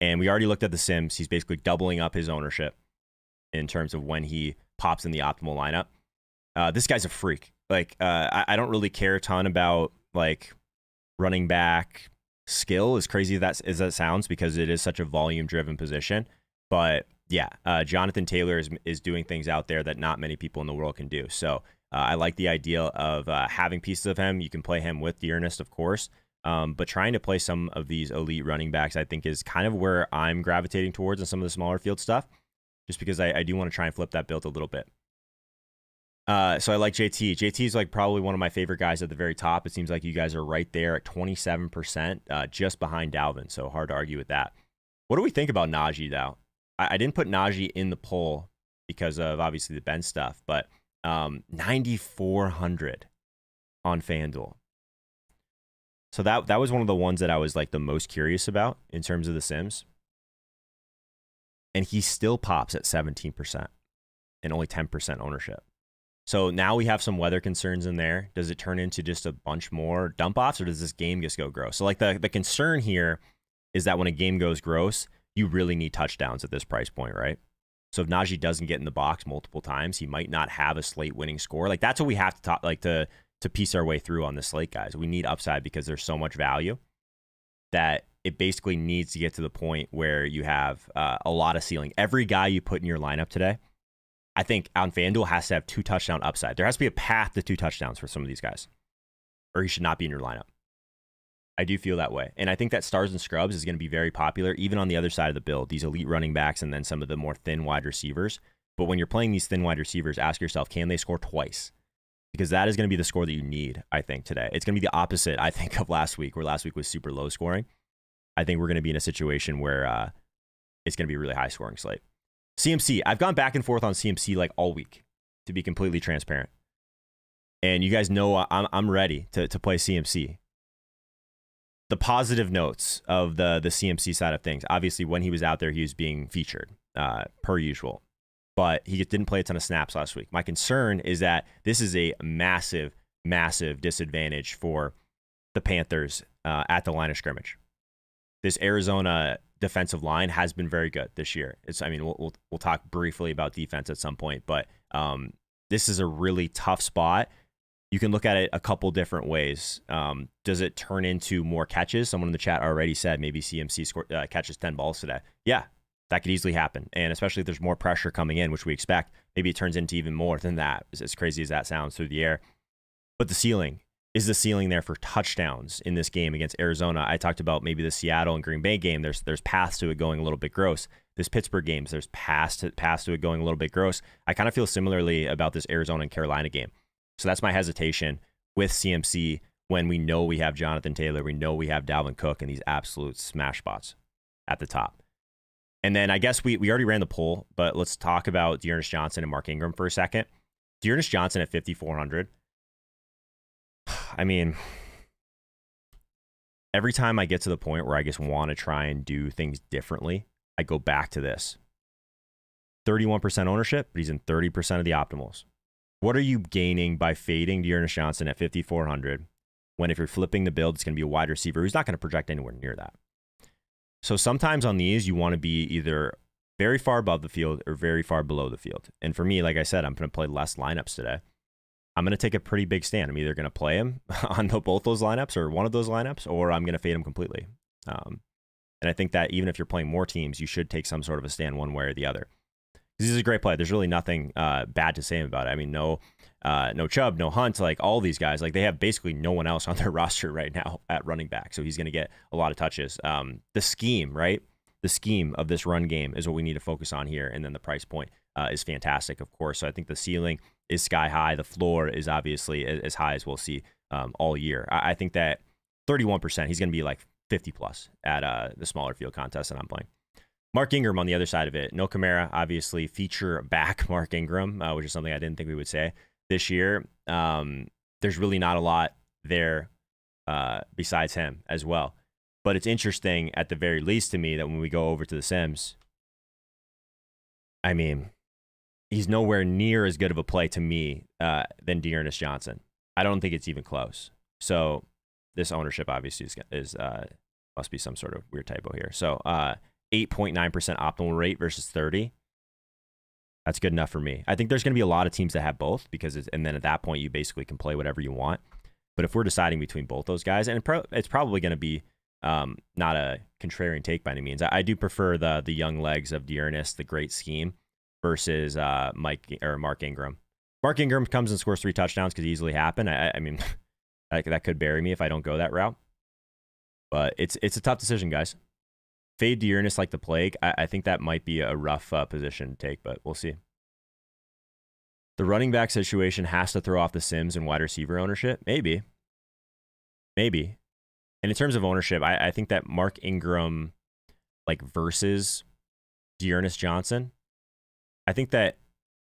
And we already looked at the Sims. He's basically doubling up his ownership in terms of when he pops in the optimal lineup. This guy's a freak. Like, I don't really care a ton about like running back skill, as crazy as that sounds, because it is such a volume-driven position. But yeah, Jonathan Taylor is doing things out there that not many people in the world can do. So I like the idea of having pieces of him. You can play him with Dearness, of course. But trying to play some of these elite running backs, I think, is kind of where I'm gravitating towards in some of the smaller field stuff, just because I do want to try and flip that build a little bit. So I like JT. JT is like probably one of my favorite guys at the very top. It seems like you guys are right there at 27%, just behind Dalvin. So hard to argue with that. What do we think about Najee, though? I didn't put Najee in the poll because of obviously the Ben stuff, but 9,400 on FanDuel. So that was one of the ones that I was like the most curious about in terms of the Sims. And he still pops at 17% and only 10% ownership. So now we have some weather concerns in there. Does it turn into just a bunch more dump offs, or does this game just go gross? So like the concern here is that when a game goes gross, you really need touchdowns at this price point, right? So if Najee doesn't get in the box multiple times, he might not have a slate winning score. Like that's what we have to talk, like to piece our way through on the slate, guys. We need upside because there's so much value that it basically needs to get to the point where you have a lot of ceiling. Every guy you put in your lineup today, I think on FanDuel has to have 2 touchdown upside. There has to be a path to 2 touchdowns for some of these guys, or he should not be in your lineup. I do feel that way. And I think that stars and scrubs is going to be very popular, even on the other side of the build, these elite running backs and then some of the more thin wide receivers. But when you're playing these thin wide receivers, ask yourself, can they score twice? Because that is going to be the score that you need, I think, today. It's going to be the opposite, I think, of last week, where last week was super low scoring. I think we're going to be in a situation where it's going to be a really high scoring slate. CMC, I've gone back and forth on CMC like all week, to be completely transparent. And you guys know I'm ready to play CMC. The positive notes of the CMC side of things, obviously when he was out there, he was being featured per usual. But he just didn't play a ton of snaps last week. My concern is that this is a massive, massive disadvantage for the Panthers at the line of scrimmage. This Arizona defensive line has been very good this year. We'll talk briefly about defense at some point, but this is a really tough spot. You can look at it a couple different ways. Does it turn into more catches? Someone in the chat already said maybe CMC catches 10 balls today. Yeah, that could easily happen. And especially if there's more pressure coming in, which we expect, maybe it turns into even more than that, as crazy as that sounds through the air. But the ceiling, is the ceiling there for touchdowns in this game against Arizona? I talked about maybe the Seattle and Green Bay game. There's paths to it going a little bit gross. This Pittsburgh game, there's paths to it going a little bit gross. I kind of feel similarly about this Arizona and Carolina game. So that's my hesitation with CMC when we know we have Jonathan Taylor, we know we have Dalvin Cook and these absolute smash spots at the top. And then I guess we already ran the poll, but let's talk about Jonas Johnson and Mark Ingram for a second. Jonas Johnson at 5,400. I mean, every time I get to the point where I just want to try and do things differently, I go back to this. 31% ownership, but he's in 30% of the optimals. What are you gaining by fading Jonas Johnson at 5,400 when if you're flipping the build, it's going to be a wide receiver who's not going to project anywhere near that? So sometimes on these, you want to be either very far above the field or very far below the field. And for me, like I said, I'm going to play less lineups today. I'm going to take a pretty big stand. I'm either going to play him on both those lineups or one of those lineups, or I'm going to fade him completely. And I think that even if you're playing more teams, you should take some sort of a stand one way or the other. This is a great play. There's really nothing bad to say about it. I mean, no Chubb, no Hunt, like all these guys, like they have basically no one else on their roster right now at running back. So he's going to get a lot of touches. The scheme, right? The scheme of this run game is what we need to focus on here. And then the price point is fantastic, of course. So I think the ceiling is sky high. The floor is obviously as high as we'll see all year. I think that 31%, he's going to be like 50 plus at the smaller field contest that I'm playing. Mark Ingram on the other side of it. No Kamara, obviously, feature back Mark Ingram, which is something I didn't think we would say this year. There's really not a lot there besides him as well. But it's interesting, at the very least to me, that when we go over to the Sims, I mean, he's nowhere near as good of a play to me than Jonas Johnson. I don't think it's even close. So This ownership obviously is must be some sort of weird typo here. So 8.9% optimal rate versus 30. That's good enough for me. I think there's going to be a lot of teams that have both because, and then at that point you basically can play whatever you want. But if we're deciding between both those guys, and it's probably going to be not a contrarian take by any means. I do prefer the young legs of Dearness, the great scheme, versus Mark Ingram. Mark Ingram comes and scores 3 touchdowns, could easily happen. I mean, that could bury me if I don't go that route. But it's a tough decision, guys. Fade Dearness like the plague. I think that might be a rough position to take, but we'll see. The running back situation has to throw off the Sims and wide receiver ownership. Maybe. And in terms of ownership, I think that Mark Ingram, like versus Jonas Johnson, I think that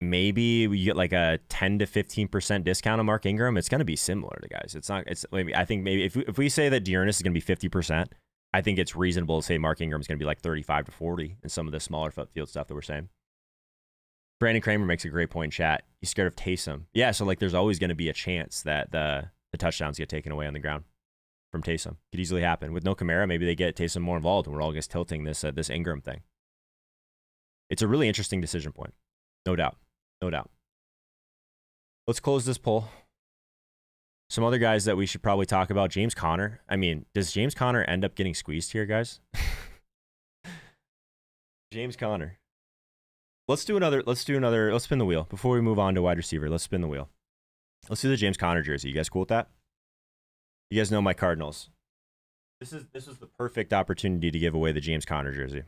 maybe we get like a 10 to 15% discount on Mark Ingram. It's going to be similar to guys. It's not. It's maybe. I think maybe if we say that Dearness is going to be 50%, I think it's reasonable to say Mark Ingram is going to be like 35 to 40 in some of the smaller field stuff that we're saying. Brandon Kramer makes a great point in chat. He's scared of Taysom. Yeah, so like there's always going to be a chance that the touchdowns get taken away on the ground from Taysom. Could easily happen. With no Kamara, maybe they get Taysom more involved and we're all just tilting this Ingram thing. It's a really interesting decision point. No doubt. Let's close this poll. Some other guys that we should probably talk about. James Conner. I mean, does James Conner end up getting squeezed here, guys? James Conner. Let's spin the wheel. Before we move on to wide receiver, let's spin the wheel. Let's do the James Conner jersey. You guys cool with that? You guys know my Cardinals. This is the perfect opportunity to give away the James Conner jersey.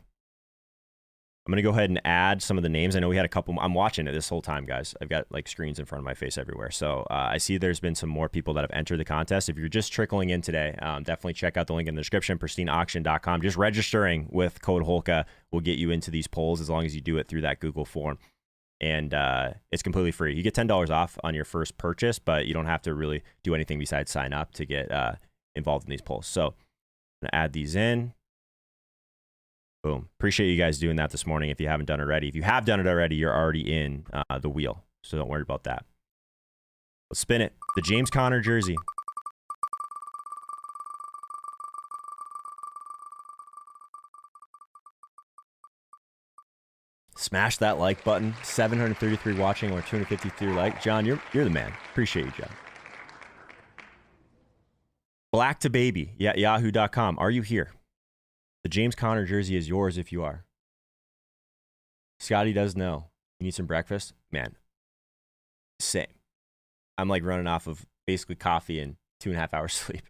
I'm going to go ahead and add some of the names. I know we had a couple. I'm watching it this whole time, guys. I've got like screens in front of my face everywhere. So I see there's been some more people that have entered the contest. If you're just trickling in today, definitely check out the link in the description, pristineauction.com. Just registering with code Holka will get you into these polls as long as you do it through that Google form. And it's completely free. You get $10 off on your first purchase, but you don't have to really do anything besides sign up to get involved in these polls. So I'm going to add these in. Boom. Appreciate you guys doing that this morning if you haven't done it already. If you have done it already, you're already in the wheel. So don't worry about that. Let's spin it. The James Conner jersey. Smash that like button. 733 watching or 253 like. John, you're the man. Appreciate you, John. Black to baby. Yeah, yahoo.com. Are you here? The James Conner jersey is yours if you are. Scotty does know. You need some breakfast? Man, same. I'm like running off of basically coffee and 2.5 hours sleep.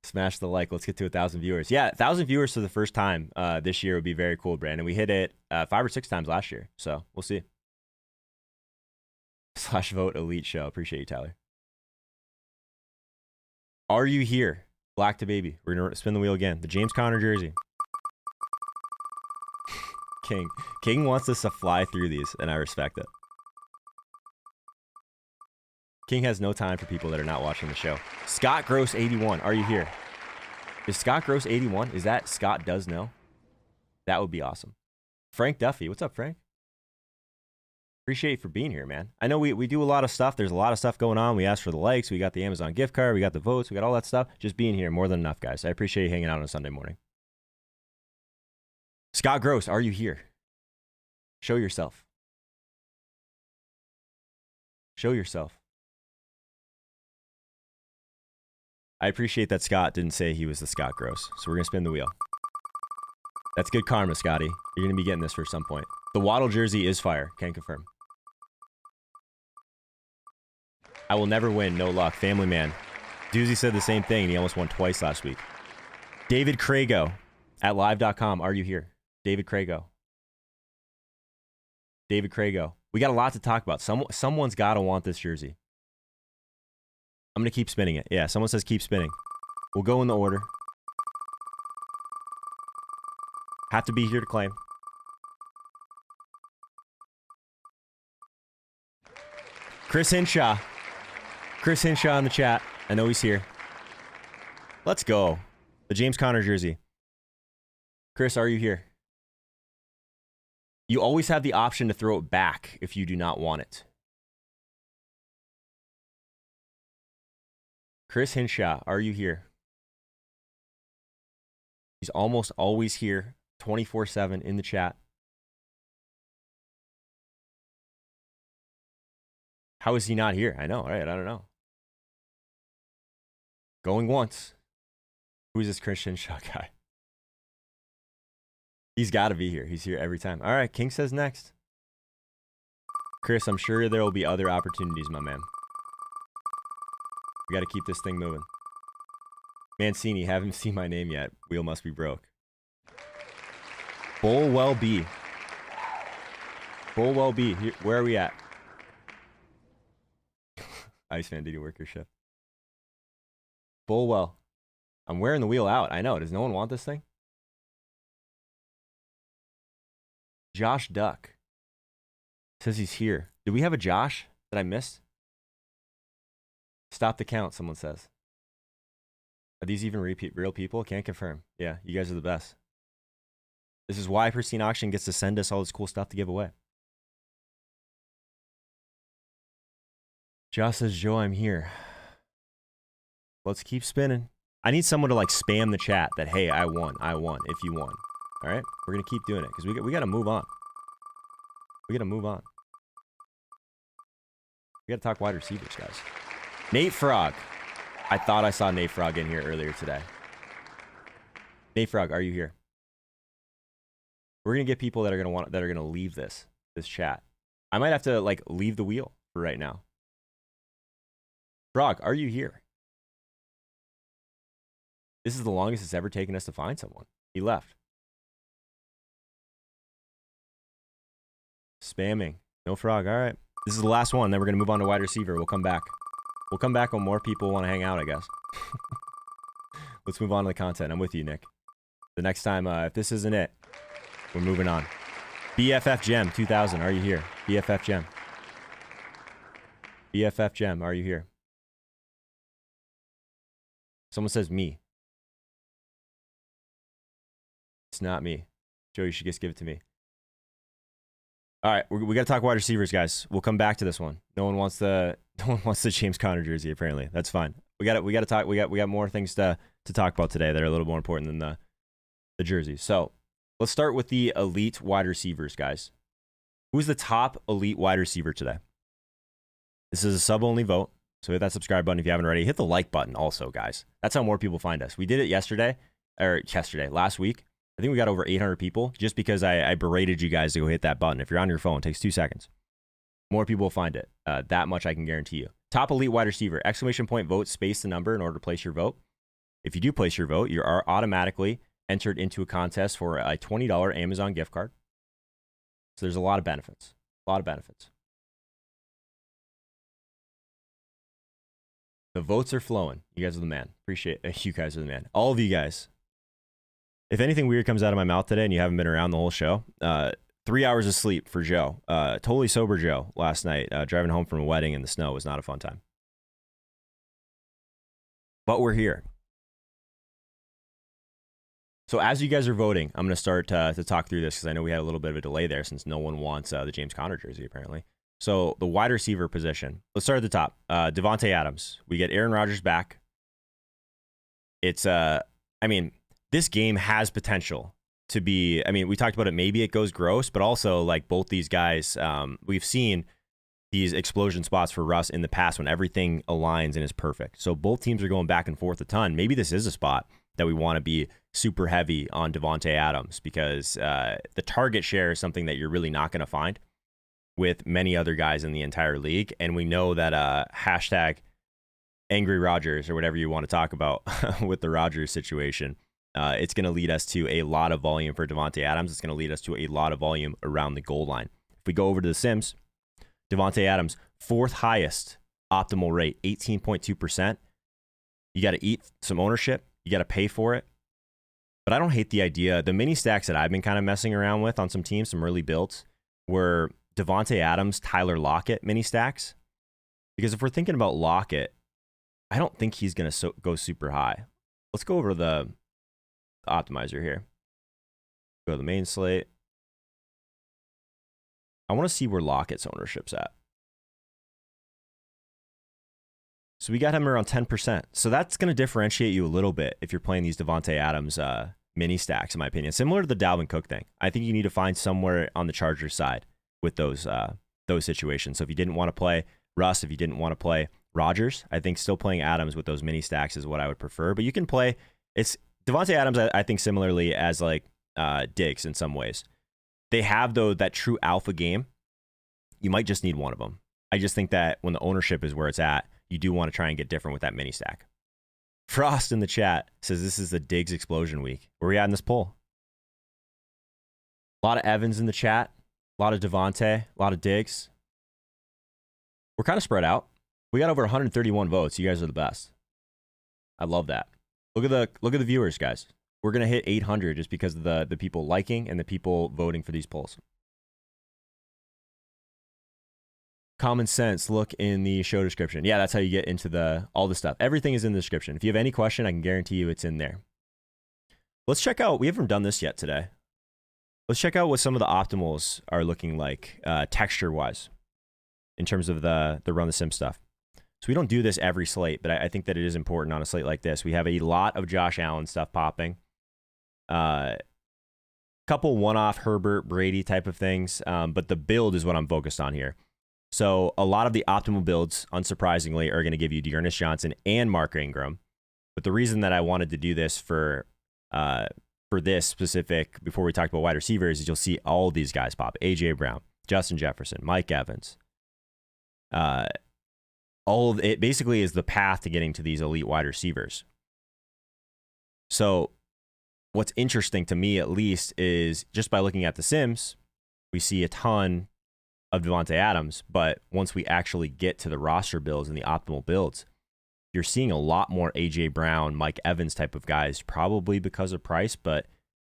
Smash the like. Let's get to 1,000 viewers. Yeah, 1,000 viewers for the first time this year would be very cool, Brandon. We hit it 5 or 6 times last year, so we'll see. /vote elite show. Appreciate you, Tyler. Are you here? Black to baby. We're going to spin the wheel again. The James Conner jersey. King wants us to fly through these, and I respect it. King has no time for people that are not watching the show. Scott Gross 81. Are you here? Is Scott Gross 81? Is that Scott does know? That would be awesome. Frank Duffy. What's up, Frank? Appreciate you for being here, man. I know we do a lot of stuff. There's a lot of stuff going on. We asked for the likes. We got the Amazon gift card. We got the votes. We got all that stuff. Just being here, more than enough, guys. I appreciate you hanging out on a Sunday morning. Scott Gross, are you here? Show yourself. Show yourself. I appreciate that Scott didn't say he was the Scott Gross. So we're going to spin the wheel. That's good karma, Scotty. You're going to be getting this for some point. The Waddle jersey is fire. Can confirm. I will never win. No luck. Family man. Doozy said the same thing. And he almost won twice last week. David Crago at live.com. Are you here? David Crago. David Crago. We got a lot to talk about. Someone's got to want this jersey. I'm going to keep spinning it. Yeah, someone says keep spinning. We'll go in the order. Have to be here to claim. Chris Hinshaw. Chris Hinshaw in the chat. I know he's here. Let's go. The James Conner jersey. Chris, are you here? You always have the option to throw it back if you do not want it. Chris Hinshaw, are you here? He's almost always here, 24/7 in the chat. How is he not here? I know, right? I don't know. Going once. Who's this Christian shot guy? He's got to be here. He's here every time. All right, King says next. Chris, I'm sure there will be other opportunities, my man. We got to keep this thing moving. Mancini, haven't seen my name yet. Wheel must be broke. Bullwell B. Bullwell B. Here, where are we at? Iceman, did you work your shift? Bullwell. I'm wearing the wheel out. I know. Does no one want this thing? Josh Duck says he's here. Do we have a Josh that I missed? Stop the count, someone says. Are these even real people? Can't confirm. Yeah, you guys are the best. This is why Pristine Auction gets to send us all this cool stuff to give away. Josh says, Joe, I'm here. Let's keep spinning. I need someone to like spam the chat that, hey, I won, if you won. All right? We're going to keep doing it because we got to move on. We got to move on. We got to talk wide receivers, guys. Nate Frog. I thought I saw Nate Frog in here earlier today. Nate Frog, are you here? We're going to get people that are going to leave this chat. I might have to like leave the wheel for right now. Frog, are you here? This is the longest it's ever taken us to find someone. He left. Spamming. No Frog. All right. This is the last one. Then we're going to move on to wide receiver. We'll come back. We'll come back when more people want to hang out, I guess. Let's move on to the content. I'm with you, Nick. The next time, if this isn't it, we're moving on. BFF Gem 2000. Are you here? BFF Gem. BFF Gem. Are you here? Someone says me. It's not me. Joe, you should just give it to me. All right, we got to talk wide receivers, guys. We'll come back to this one. No one wants the James Conner jersey. Apparently, that's fine. We got to talk. We got more things to talk about today that are a little more important than the jersey. So let's start with the elite wide receivers, guys. Who's the top elite wide receiver today? This is a sub-only vote, so hit that subscribe button if you haven't already. Hit the like button also, guys. That's how more people find us. We did it last week. I think we got over 800 people just because I berated you guys to go hit that button. If you're on your phone, it takes 2 seconds. More people will find it. That much I can guarantee you. Top elite wide receiver, exclamation point vote, space the number in order to place your vote. If you do place your vote, you are automatically entered into a contest for a $20 Amazon gift card. So there's a lot of benefits. A lot of benefits. The votes are flowing. You guys are the man. Appreciate it. You guys are the man. All of you guys. If anything weird comes out of my mouth today and you haven't been around the whole show, 3 hours of sleep for Joe. Totally sober Joe last night. Driving home from a wedding in the snow was not a fun time. But we're here. So as you guys are voting, I'm going to start to talk through this because I know we had a little bit of a delay there since no one wants the James Conner jersey, apparently. So the wide receiver position. Let's start at the top. Devonte Adams. We get Aaron Rodgers back. It's, this game has potential to be, we talked about it, maybe it goes gross, but also like both these guys, we've seen these explosion spots for Russ in the past when everything aligns and is perfect. So both teams are going back and forth a ton. Maybe this is a spot that we want to be super heavy on Devonte Adams because the target share is something that you're really not going to find with many other guys in the entire league. And we know that hashtag angry Rodgers or whatever you want to talk about with the Rodgers situation, it's going to lead us to a lot of volume for Devonte Adams. It's going to lead us to a lot of volume around the goal line. If we go over to the Sims, Devonte Adams, fourth highest optimal rate, 18.2%. You got to eat some ownership. You got to pay for it. But I don't hate the idea. The mini stacks that I've been kind of messing around with on some teams, some early builds, were Devonte Adams, Tyler Lockett mini stacks. Because if we're thinking about Lockett, I don't think he's going to go super high. Let's go over the optimizer here. Go to the main slate. I want to see where Lockett's ownership's at. So we got him around 10%. So that's going to differentiate you a little bit if you're playing these Devonte Adams mini stacks, in my opinion, similar to the Dalvin Cook thing. I think you need to find somewhere on the Chargers side with those situations. So if you didn't want to play Russ, if you didn't want to play Rodgers, I think still playing Adams with those mini stacks is what I would prefer. But you can play, it's Devonte Adams, I think similarly as like Diggs in some ways. They have, though, that true alpha game. You might just need one of them. I just think that when the ownership is where it's at, you do want to try and get different with that mini stack. Frost in the chat says this is the Diggs explosion week. Where are we at in this poll? A lot of Evans in the chat. A lot of Devonte. A lot of Diggs. We're kind of spread out. We got over 131 votes. You guys are the best. I love that. Look at the viewers, guys. We're going to hit 800 just because of the people liking and the people voting for these polls. Common sense, look in the show description. Yeah, that's how you get into all the stuff. Everything is in the description. If you have any question, I can guarantee you it's in there. Let's check out, we haven't done this yet today. Let's check out what some of the optimals are looking like texture-wise in terms of the run the sim stuff. So we don't do this every slate, but I think that it is important on a slate like this. We have a lot of Josh Allen stuff popping. Couple one-off Herbert, Brady type of things, but the build is what I'm focused on here. So a lot of the optimal builds, unsurprisingly, are going to give you Jonas Johnson and Mark Ingram. But the reason that I wanted to do this for this specific, before we talked about wide receivers, is you'll see all of these guys pop. A.J. Brown, Justin Jefferson, Mike Evans. All of it basically is the path to getting to these elite wide receivers. So what's interesting to me, at least, is just by looking at the Sims, we see a ton of Devonte Adams, but once we actually get to the roster builds and the optimal builds, you're seeing a lot more A.J. Brown, Mike Evans type of guys, probably because of price. But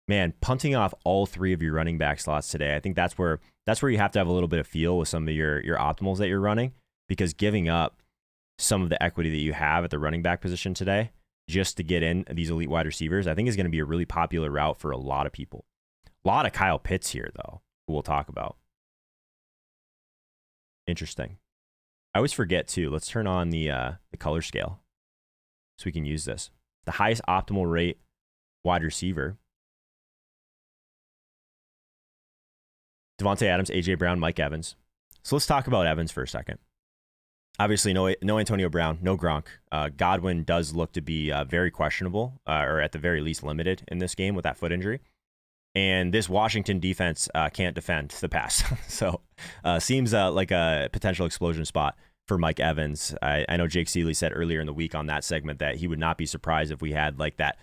man, punting off all three of your running back slots today, I think that's where you have to have a little bit of feel with some of your optimals that you're running, because giving up some of the equity that you have at the running back position today just to get in these elite wide receivers, I think is going to be a really popular route for a lot of people. A lot of Kyle Pitts here, though, who we'll talk about. Interesting. I always forget, too. Let's turn on the color scale so we can use this. The highest optimal rate wide receiver. Devonte Adams, A.J. Brown, Mike Evans. So let's talk about Evans for a second. Obviously, no Antonio Brown, no Gronk. Godwin does look to be very questionable, or at the very least limited in this game with that foot injury. And this Washington defense can't defend the pass. So seems like a potential explosion spot for Mike Evans. I know Jake Seeley said earlier in the week on that segment that he would not be surprised if we had like that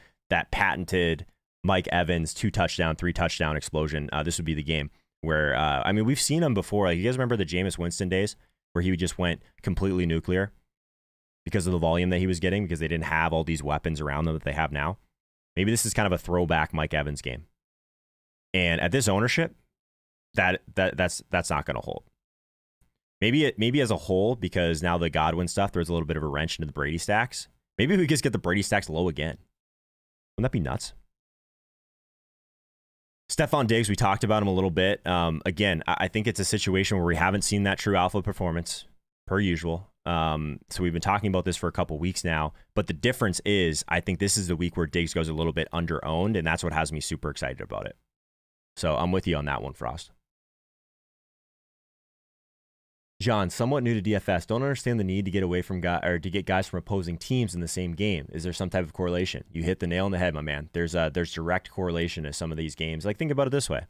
patented Mike Evans 2-touchdown, 3-touchdown explosion. This would be the game where, I mean, we've seen him before. Like, you guys remember the Jameis Winston days where he just went completely nuclear because of the volume that he was getting, because they didn't have all these weapons around them that they have now? Maybe this is kind of a throwback Mike Evans game. And at this ownership, that's not going to hold. Maybe as a whole, because now the Godwin stuff throws a little bit of a wrench into the Brady stacks. Maybe we just get the Brady stacks low again. Wouldn't that be nuts? Stefan Diggs, we talked about him a little bit. Again, I think it's a situation where we haven't seen that true alpha performance, per usual. So we've been talking about this for a couple weeks now. But the difference is, I think this is the week where Diggs goes a little bit under-owned, and that's what has me super excited about it. So I'm with you on that one, Frost. John, somewhat new to DFS. Don't understand the need to get away from to get guys from opposing teams in the same game. Is there some type of correlation? You hit the nail on the head, my man. There's direct correlation to some of these games. Like, think about it this way: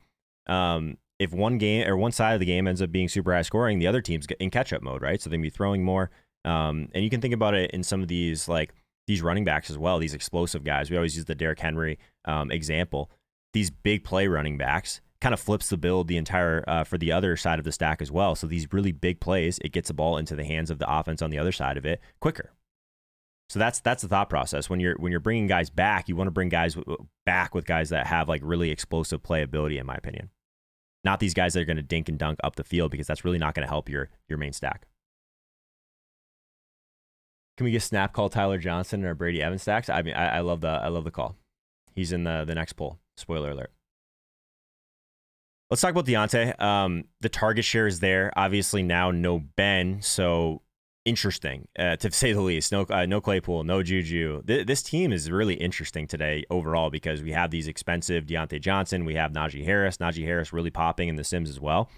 if one game or one side of the game ends up being super high scoring, the other team's in catch-up mode, right? So they can be throwing more. And you can think about it in some of these, like these running backs as well. These explosive guys. We always use the Derrick Henry example. These big play running backs kind of flips the build the entire for the other side of the stack as well. So these really big plays, it gets the ball into the hands of the offense on the other side of it quicker. So that's the thought process. When you're bringing guys back, you want to bring guys back with guys that have like really explosive playability, in my opinion. Not these guys that are going to dink and dunk up the field, because that's really not going to help your main stack. Can we get snap call Tyler Johnson in our Brady Evans stacks? I mean, I love the call. He's in the next poll. Spoiler alert. Let's talk about Deontay. The target share is there. Obviously now no Ben, so interesting, to say the least. No Claypool, no Juju. This team is really interesting today overall because we have these expensive Deontay Johnson. We have Najee Harris. Najee Harris really popping in the Sims as well.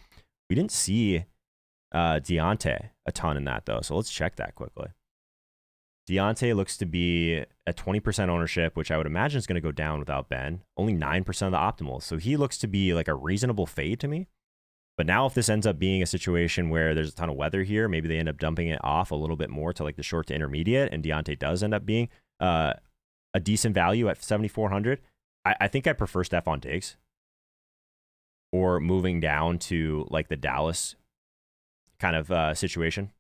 We didn't see Deontay a ton in that, though. So let's check that quickly. Deontay looks to be at 20% ownership, which I would imagine is going to go down without Ben. Only 9% of the optimals. So he looks to be like a reasonable fade to me. But now if this ends up being a situation where there's a ton of weather here, maybe they end up dumping it off a little bit more to like the short to intermediate, and Deontay does end up being a decent value at 7,400. I think I prefer Stefan Diggs or moving down to like the Dallas kind of situation.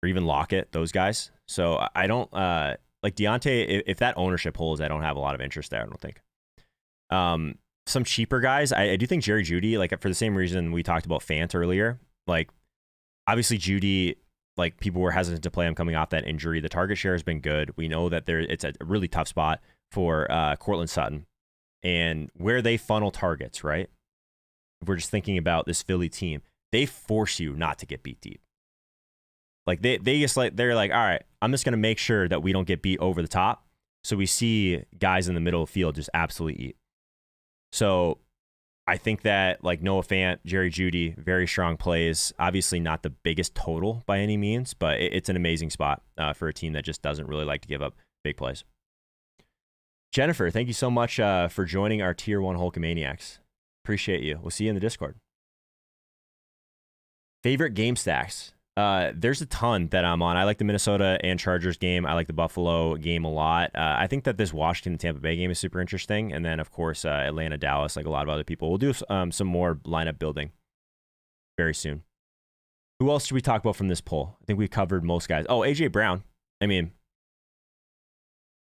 Or even Lockett, those guys. So I don't like Deontay. If that ownership holds, I don't have a lot of interest there. I don't think. Some cheaper guys, I do think Jerry Judy, like for the same reason we talked about Fant earlier. Like obviously Judy, like people were hesitant to play him coming off that injury. The target share has been good. We know that it's a really tough spot for Cortland Sutton and where they funnel targets. Right, if we're just thinking about this Philly team, they force you not to get beat deep. Like they just like they're like, all right, I'm just gonna make sure that we don't get beat over the top. So we see guys in the middle of the field just absolutely eat. So I think that like Noah Fant, Jerry Judy, very strong plays. Obviously not the biggest total by any means, but it's an amazing spot for a team that just doesn't really like to give up big plays. Jennifer, thank you so much for joining our Tier 1 Holkamaniacs. Appreciate you. We'll see you in the Discord. Favorite game stacks. There's a ton that I'm on. I like the Minnesota and Chargers game. I like the Buffalo game a lot. I think that this Washington-Tampa Bay game is super interesting. And then, of course, Atlanta-Dallas, like a lot of other people. We'll do some more lineup building very soon. Who else should we talk about from this poll? I think we've covered most guys. Oh, A.J. Brown. I mean,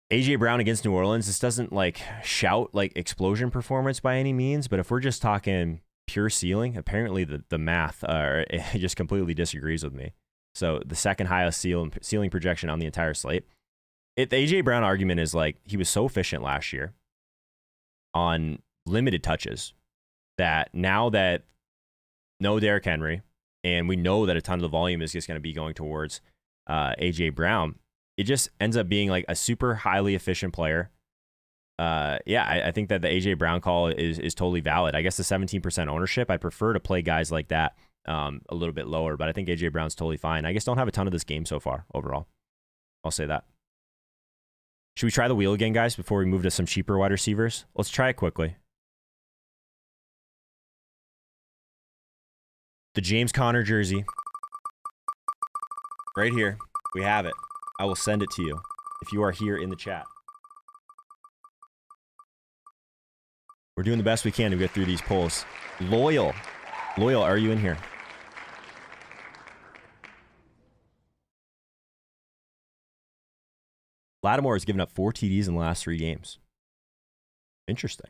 A.J. Brown against New Orleans. This doesn't, like, shout, like, explosion performance by any means. But if we're just talking pure ceiling, apparently the math it just completely disagrees with me. So the second highest ceiling projection on the entire slate. The AJ Brown argument is like he was so efficient last year on limited touches that now that no Derrick Henry and we know that a ton of the volume is just going to be going towards AJ Brown, it just ends up being like a super highly efficient player. I think that the AJ Brown call is totally valid. I guess the 17% ownership, I prefer to play guys like that a little bit lower, but I think AJ Brown's totally fine. I just don't have a ton of this game so far overall. I'll say that. Should we try the wheel again, guys, before we move to some cheaper wide receivers? Let's try it quickly. The James Conner jersey. Right here. We have it. I will send it to you if you are here in the chat. We're doing the best we can to get through these polls. Loyal, are you in here? Lattimore has given up 4 TDs in the last 3 games. Interesting.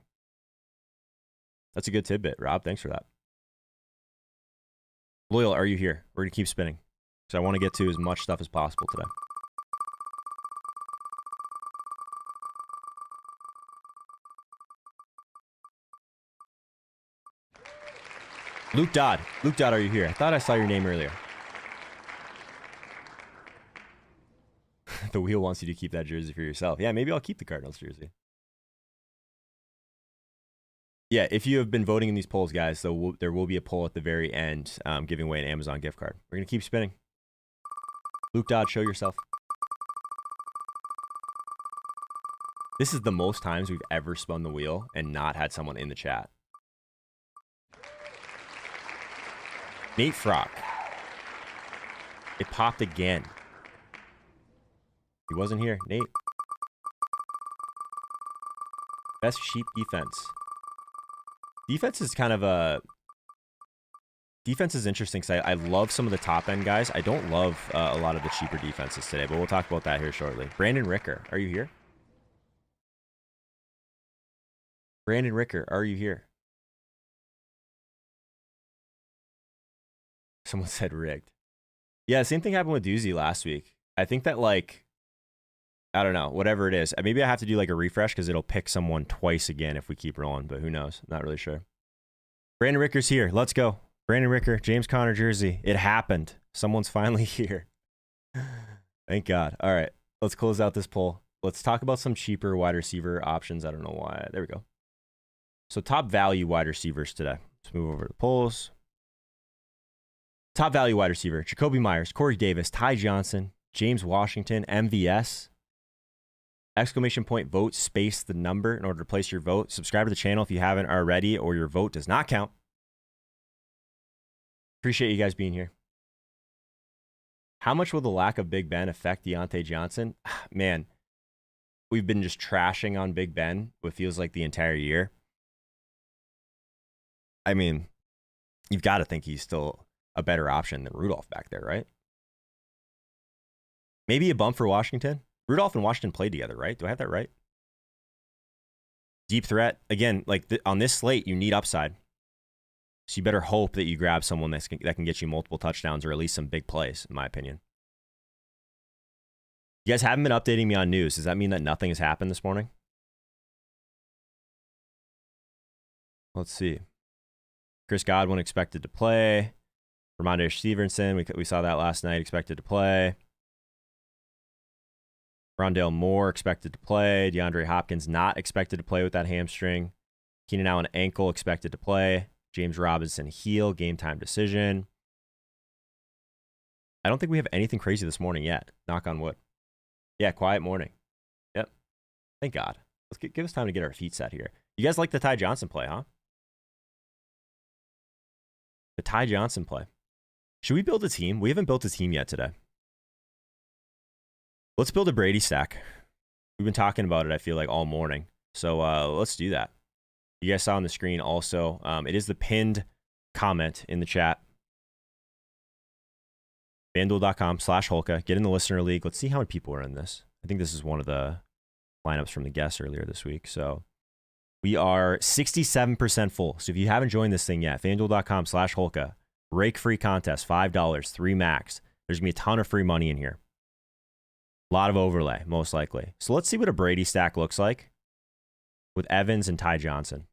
That's a good tidbit, Rob. Thanks for that. Loyal, are you here? We're going to keep spinning because I want to get to as much stuff as possible today. Luke Dodd, are you here? I thought I saw your name earlier. The wheel wants you to keep that jersey for yourself. Yeah, maybe I'll keep the Cardinals jersey. Yeah, if you have been voting in these polls, guys, so there will be a poll at the very end giving away an Amazon gift card. We're going to keep spinning. Luke Dodd, show yourself. This is the most times we've ever spun the wheel and not had someone in the chat. Nate Frock. It popped again. He wasn't here. Nate. Best sheep defense. Defense is kind of a... Defense is interesting because I love some of the top-end guys. I don't love a lot of the cheaper defenses today, but we'll talk about that here shortly. Brandon Ricker, are you here? Brandon Ricker, are you here? Someone said rigged. Yeah, same thing happened with Doozy last week. I think that, like, I don't know, whatever it is. Maybe I have to do, like, a refresh because it'll pick someone twice again if we keep rolling, but who knows? Not really sure. Brandon Ricker's here. Let's go. Brandon Ricker, James Conner jersey. It happened. Someone's finally here. Thank God. All right, let's close out this poll. Let's talk about some cheaper wide receiver options. I don't know why. There we go. So top value wide receivers today. Let's move over to the polls. Top value wide receiver, Jacoby Myers, Corey Davis, Ty Johnson, James Washington, MVS. Exclamation point vote, space the number in order to place your vote. Subscribe to the channel if you haven't already or your vote does not count. Appreciate you guys being here. How much will the lack of Big Ben affect Deontay Johnson? Man, we've been just trashing on Big Ben what feels like the entire year. I mean, you've got to think he's still a better option than Rudolph back there, right? Maybe a bump for Washington. Rudolph and Washington played together, right? Do I have that right? Deep threat. Again, like on this slate, you need upside. So you better hope that you grab someone that can get you multiple touchdowns or at least some big plays, in my opinion. You guys haven't been updating me on news. Does that mean that nothing has happened this morning? Let's see. Chris Godwin expected to play. Ramondre Stevenson, we saw that last night, expected to play. Rondale Moore expected to play. DeAndre Hopkins not expected to play with that hamstring. Keenan Allen ankle expected to play. James Robinson heel, game time decision. I don't think we have anything crazy this morning yet. Knock on wood. Yeah, quiet morning. Yep. Thank God. Let's give us time to get our feet set here. You guys like the Ty Johnson play, huh? The Ty Johnson play. Should we build a team? We haven't built a team yet today. Let's build a Brady stack. We've been talking about it, I feel like, all morning. So let's do that. You guys saw on the screen also, it is the pinned comment in the chat. FanDuel.com/Holka. Get in the listener league. Let's see how many people are in this. I think this is one of the lineups from the guests earlier this week. So we are 67% full. So if you haven't joined this thing yet, FanDuel.com/Holka. Rake free contest, $5, 3 max. There's going to be a ton of free money in here. A lot of overlay, most likely. So let's see what a Brady stack looks like with Evans and Ty Johnson.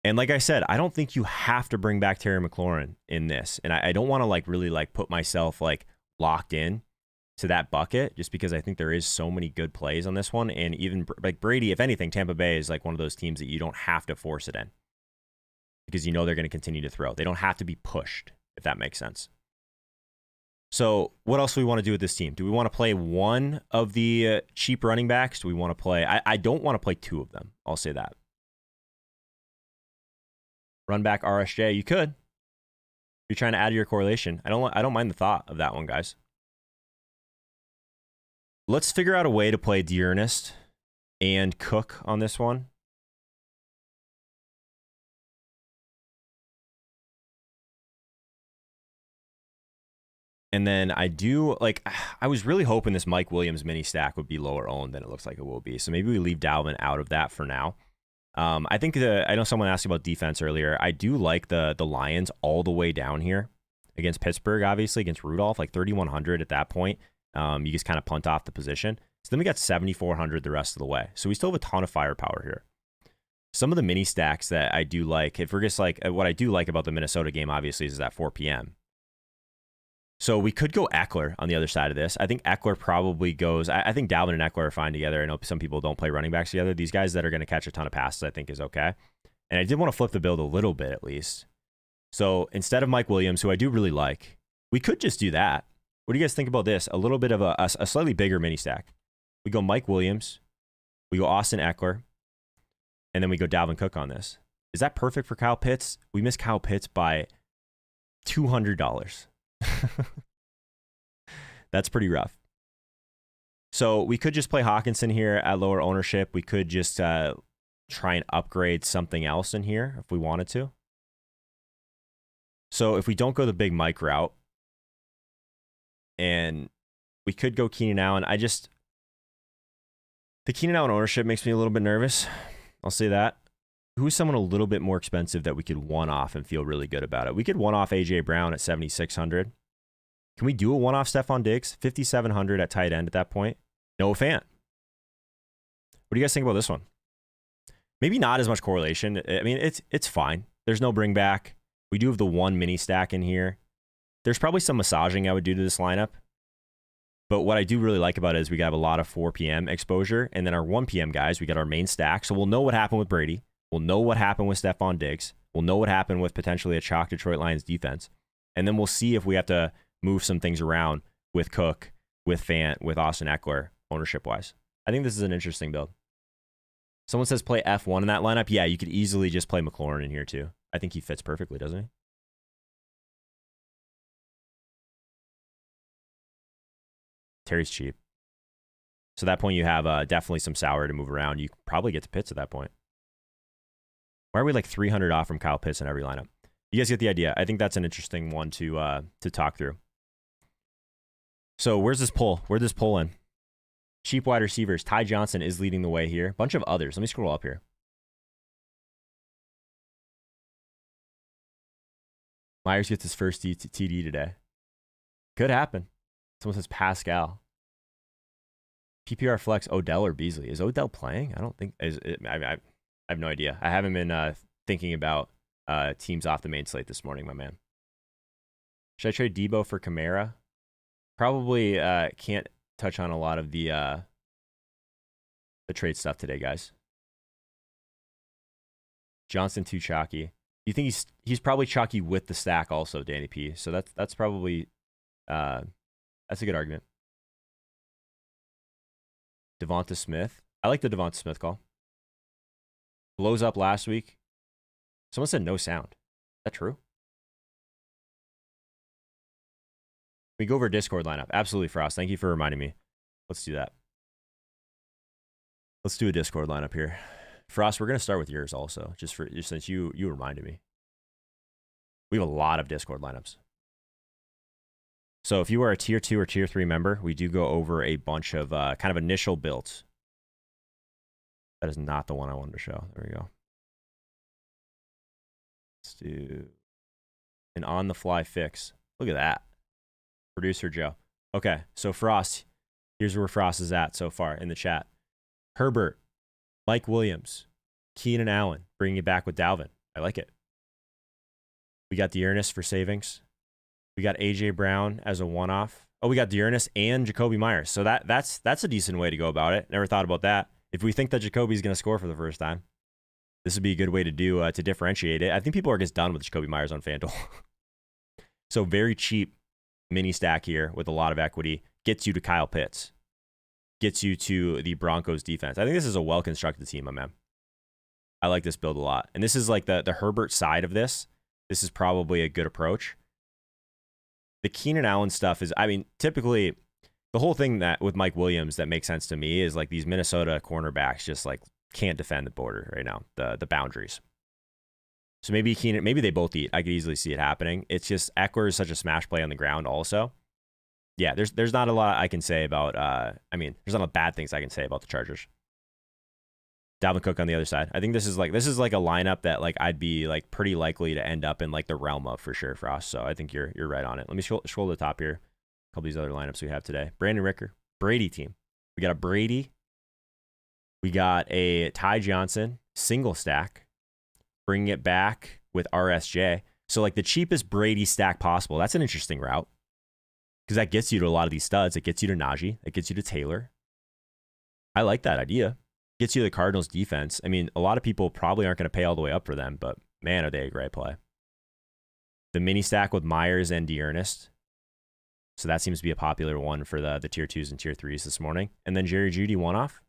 And like I said, I don't think you have to bring back Terry McLaurin in this. And I don't want to really put myself locked in to that bucket just because I think there is so many good plays on this one. And even like Brady, if anything, Tampa Bay is like one of those teams that you don't have to force it in because you know they're going to continue to throw. They don't have to be pushed, if that makes sense. So what else do we want to do with this team? Do we want to play one of the cheap running backs? Do we want to play? I don't want to play two of them. I'll say that. Run back RSJ. You could. If you're trying to add to your correlation. I don't mind the thought of that one, guys. Let's figure out a way to play Dearnest and Cook on this one. And then I was really hoping this Mike Williams mini stack would be lower owned than it looks like it will be. So maybe we leave Dalvin out of that for now. I think I know someone asked about defense earlier. I do like the Lions all the way down here against Pittsburgh, obviously, against Rudolph, like 3,100 at that point. You just kind of punt off the position. So then we got 7,400 the rest of the way. So we still have a ton of firepower here. Some of the mini stacks that I do like, if we're just what I do like about the Minnesota game, obviously, is at 4 p.m. So we could go Eckler on the other side of this. I think Eckler probably goes. I think Dalvin and Eckler are fine together. I know some people don't play running backs together. These guys that are going to catch a ton of passes, I think, is okay. And I did want to flip the build a little bit at least. So instead of Mike Williams, who I do really like, we could just do that. What do you guys think about this? A little bit of a slightly bigger mini stack. We go Mike Williams, we go Austin Eckler, and then we go Dalvin Cook on this. Is that perfect for Kyle Pitts? We missed Kyle Pitts by $200. That's pretty rough. So we could just play Hawkinson here at lower ownership. We could just try and upgrade something else in here if we wanted to. So if we don't go the big Mike route, and we could go Keenan Allen. The Keenan Allen ownership makes me a little bit nervous. I'll say that. Who's someone a little bit more expensive that we could one-off and feel really good about it? We could one-off A.J. Brown at 7,600. Can we do a one-off Stefan Diggs? 5,700 at tight end at that point. No Fant. What do you guys think about this one? Maybe not as much correlation. I mean, it's fine. There's no bring back. We do have the one mini stack in here. There's probably some massaging I would do to this lineup. But what I do really like about it is we have a lot of 4 p.m. exposure. And then our 1 p.m. guys, we got our main stack. So we'll know what happened with Brady. We'll know what happened with Stefan Diggs. We'll know what happened with potentially a chalk Detroit Lions defense. And then we'll see if we have to move some things around with Cook, with Fant, with Austin Eckler, ownership-wise. I think this is an interesting build. Someone says play F1 in that lineup. Yeah, you could easily just play McLaurin in here too. I think he fits perfectly, doesn't he? Terry's cheap. So at that point, you have definitely some sour to move around. You probably get to Pitts at that point. Why are we like 300 off from Kyle Pitts in every lineup? You guys get the idea. I think that's an interesting one to talk through. So where's this pull? Where'd this pull in? Cheap wide receivers. Ty Johnson is leading the way here. Bunch of others. Let me scroll up here. Myers gets his first TD today. Could happen. Someone says Pascal. PPR flex Odell or Beasley. Is Odell playing? I don't think. I have no idea. I haven't been thinking about teams off the main slate this morning, my man. Should I trade Debo for Kamara? Probably can't touch on a lot of the trade stuff today, guys. Johnson too chalky. You think he's probably chalky with the stack also, Danny P. So that's probably that's a good argument. Devonta Smith. I like the Devonta Smith call. Blows up last week. Someone said no sound. Is that true? We go over Discord lineup. Absolutely, Frost. Thank you for reminding me. Let's do that. Let's do a Discord lineup here. Frost, we're going to start with yours also, just since you reminded me. We have a lot of Discord lineups. So if you are a tier 2 or tier 3 member, we do go over a bunch of kind of initial builds. That is not the one I wanted to show. There we go. Let's do an on-the-fly fix. Look at that. Producer Joe. Okay, so Frost, here's where Frost is at so far in the chat. Herbert, Mike Williams, Keenan Allen, bringing it back with Dalvin. I like it. We got Dearness for savings. We got A.J. Brown as a one-off. Oh, we got Dearness and Jacoby Myers. So that's a decent way to go about it. Never thought about that. If we think that Jacoby's going to score for the first time, this would be a good way to do to differentiate it. I think people are just done with Jacoby Myers on FanDuel. So very cheap mini stack here with a lot of equity. Gets you to Kyle Pitts. Gets you to the Broncos defense. I think this is a well-constructed team, my man. I like this build a lot. And this is like the Herbert side of this. This is probably a good approach. The Keenan Allen stuff is, I mean, typically the whole thing that with Mike Williams that makes sense to me is like these Minnesota cornerbacks just like can't defend the border right now, the boundaries. So maybe Keenan, maybe they both eat. I could easily see it happening. It's just Eckler is such a smash play on the ground also. Yeah, there's not a lot I can say about, I mean, there's not a bad things I can say about the Chargers. Dalvin Cook on the other side. I think this is like a lineup that like I'd be like pretty likely to end up in like the realm of for sure, Frost. So I think you're right on it. Let me scroll to the top here. A couple of these other lineups we have today. Brandon Ricker, Brady team. We got a Brady. We got a Ty Johnson single stack. Bringing it back with RSJ. So like the cheapest Brady stack possible. That's an interesting route because that gets you to a lot of these studs. It gets you to Najee. It gets you to Taylor. I like that idea. Gets you to the Cardinals defense. I mean, a lot of people probably aren't going to pay all the way up for them, but man, are they a great play. The mini stack with Myers and Dearness. So that seems to be a popular one for the tier 2s and tier 3s this morning. And then Jerry Judy one-off.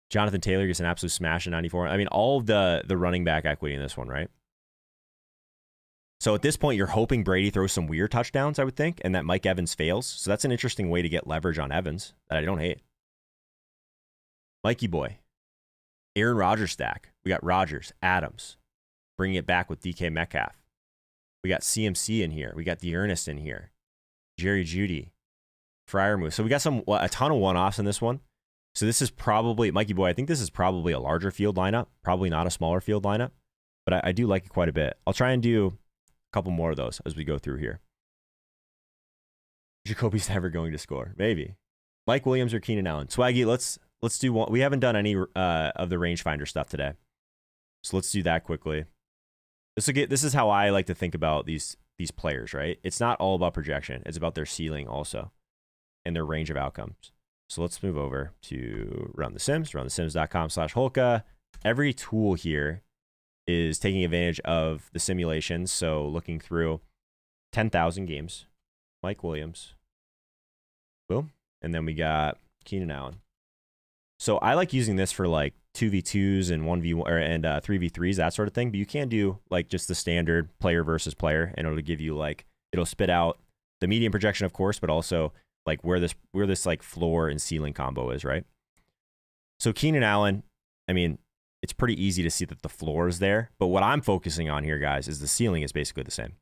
Jonathan Taylor gets an absolute smash in 94. I mean, all of the running back equity in this one, right? So at this point, you're hoping Brady throws some weird touchdowns, I would think, and that Mike Evans fails. So that's an interesting way to get leverage on Evans that I don't hate. Mikey boy. Aaron Rodgers stack. We got Rodgers, Adams. Bringing it back with DK Metcalf. We got CMC in here. We got Dearness in here. Jerry Judy. Freiermuth. So we got a ton of one-offs in this one. So this is probably, Mikey boy, I think this is probably a larger field lineup. Probably not a smaller field lineup. But I do like it quite a bit. I'll try and do a couple more of those as we go through here. Jacoby's never going to score. Maybe. Mike Williams or Keenan Allen. Swaggy, let's let's do one. We haven't done any of the rangefinder stuff today, so let's do that quickly. This is how I like to think about these players, right? It's not all about projection. It's about their ceiling also and their range of outcomes. So let's move over to Run the Sims, runthesims.com/Holka. Every tool here is taking advantage of the simulations. So looking through 10,000 games, Mike Williams, boom. And then we got Keenan Allen. So I like using this for like 2v2s and 1v1 and 3v3s, that sort of thing. But you can do like just the standard player versus player, and it'll give you like, it'll spit out the median projection, of course, but also like where this like floor and ceiling combo is, right? So Keenan Allen, I mean, it's pretty easy to see that the floor is there, but what I'm focusing on here, guys, is the ceiling is basically the same.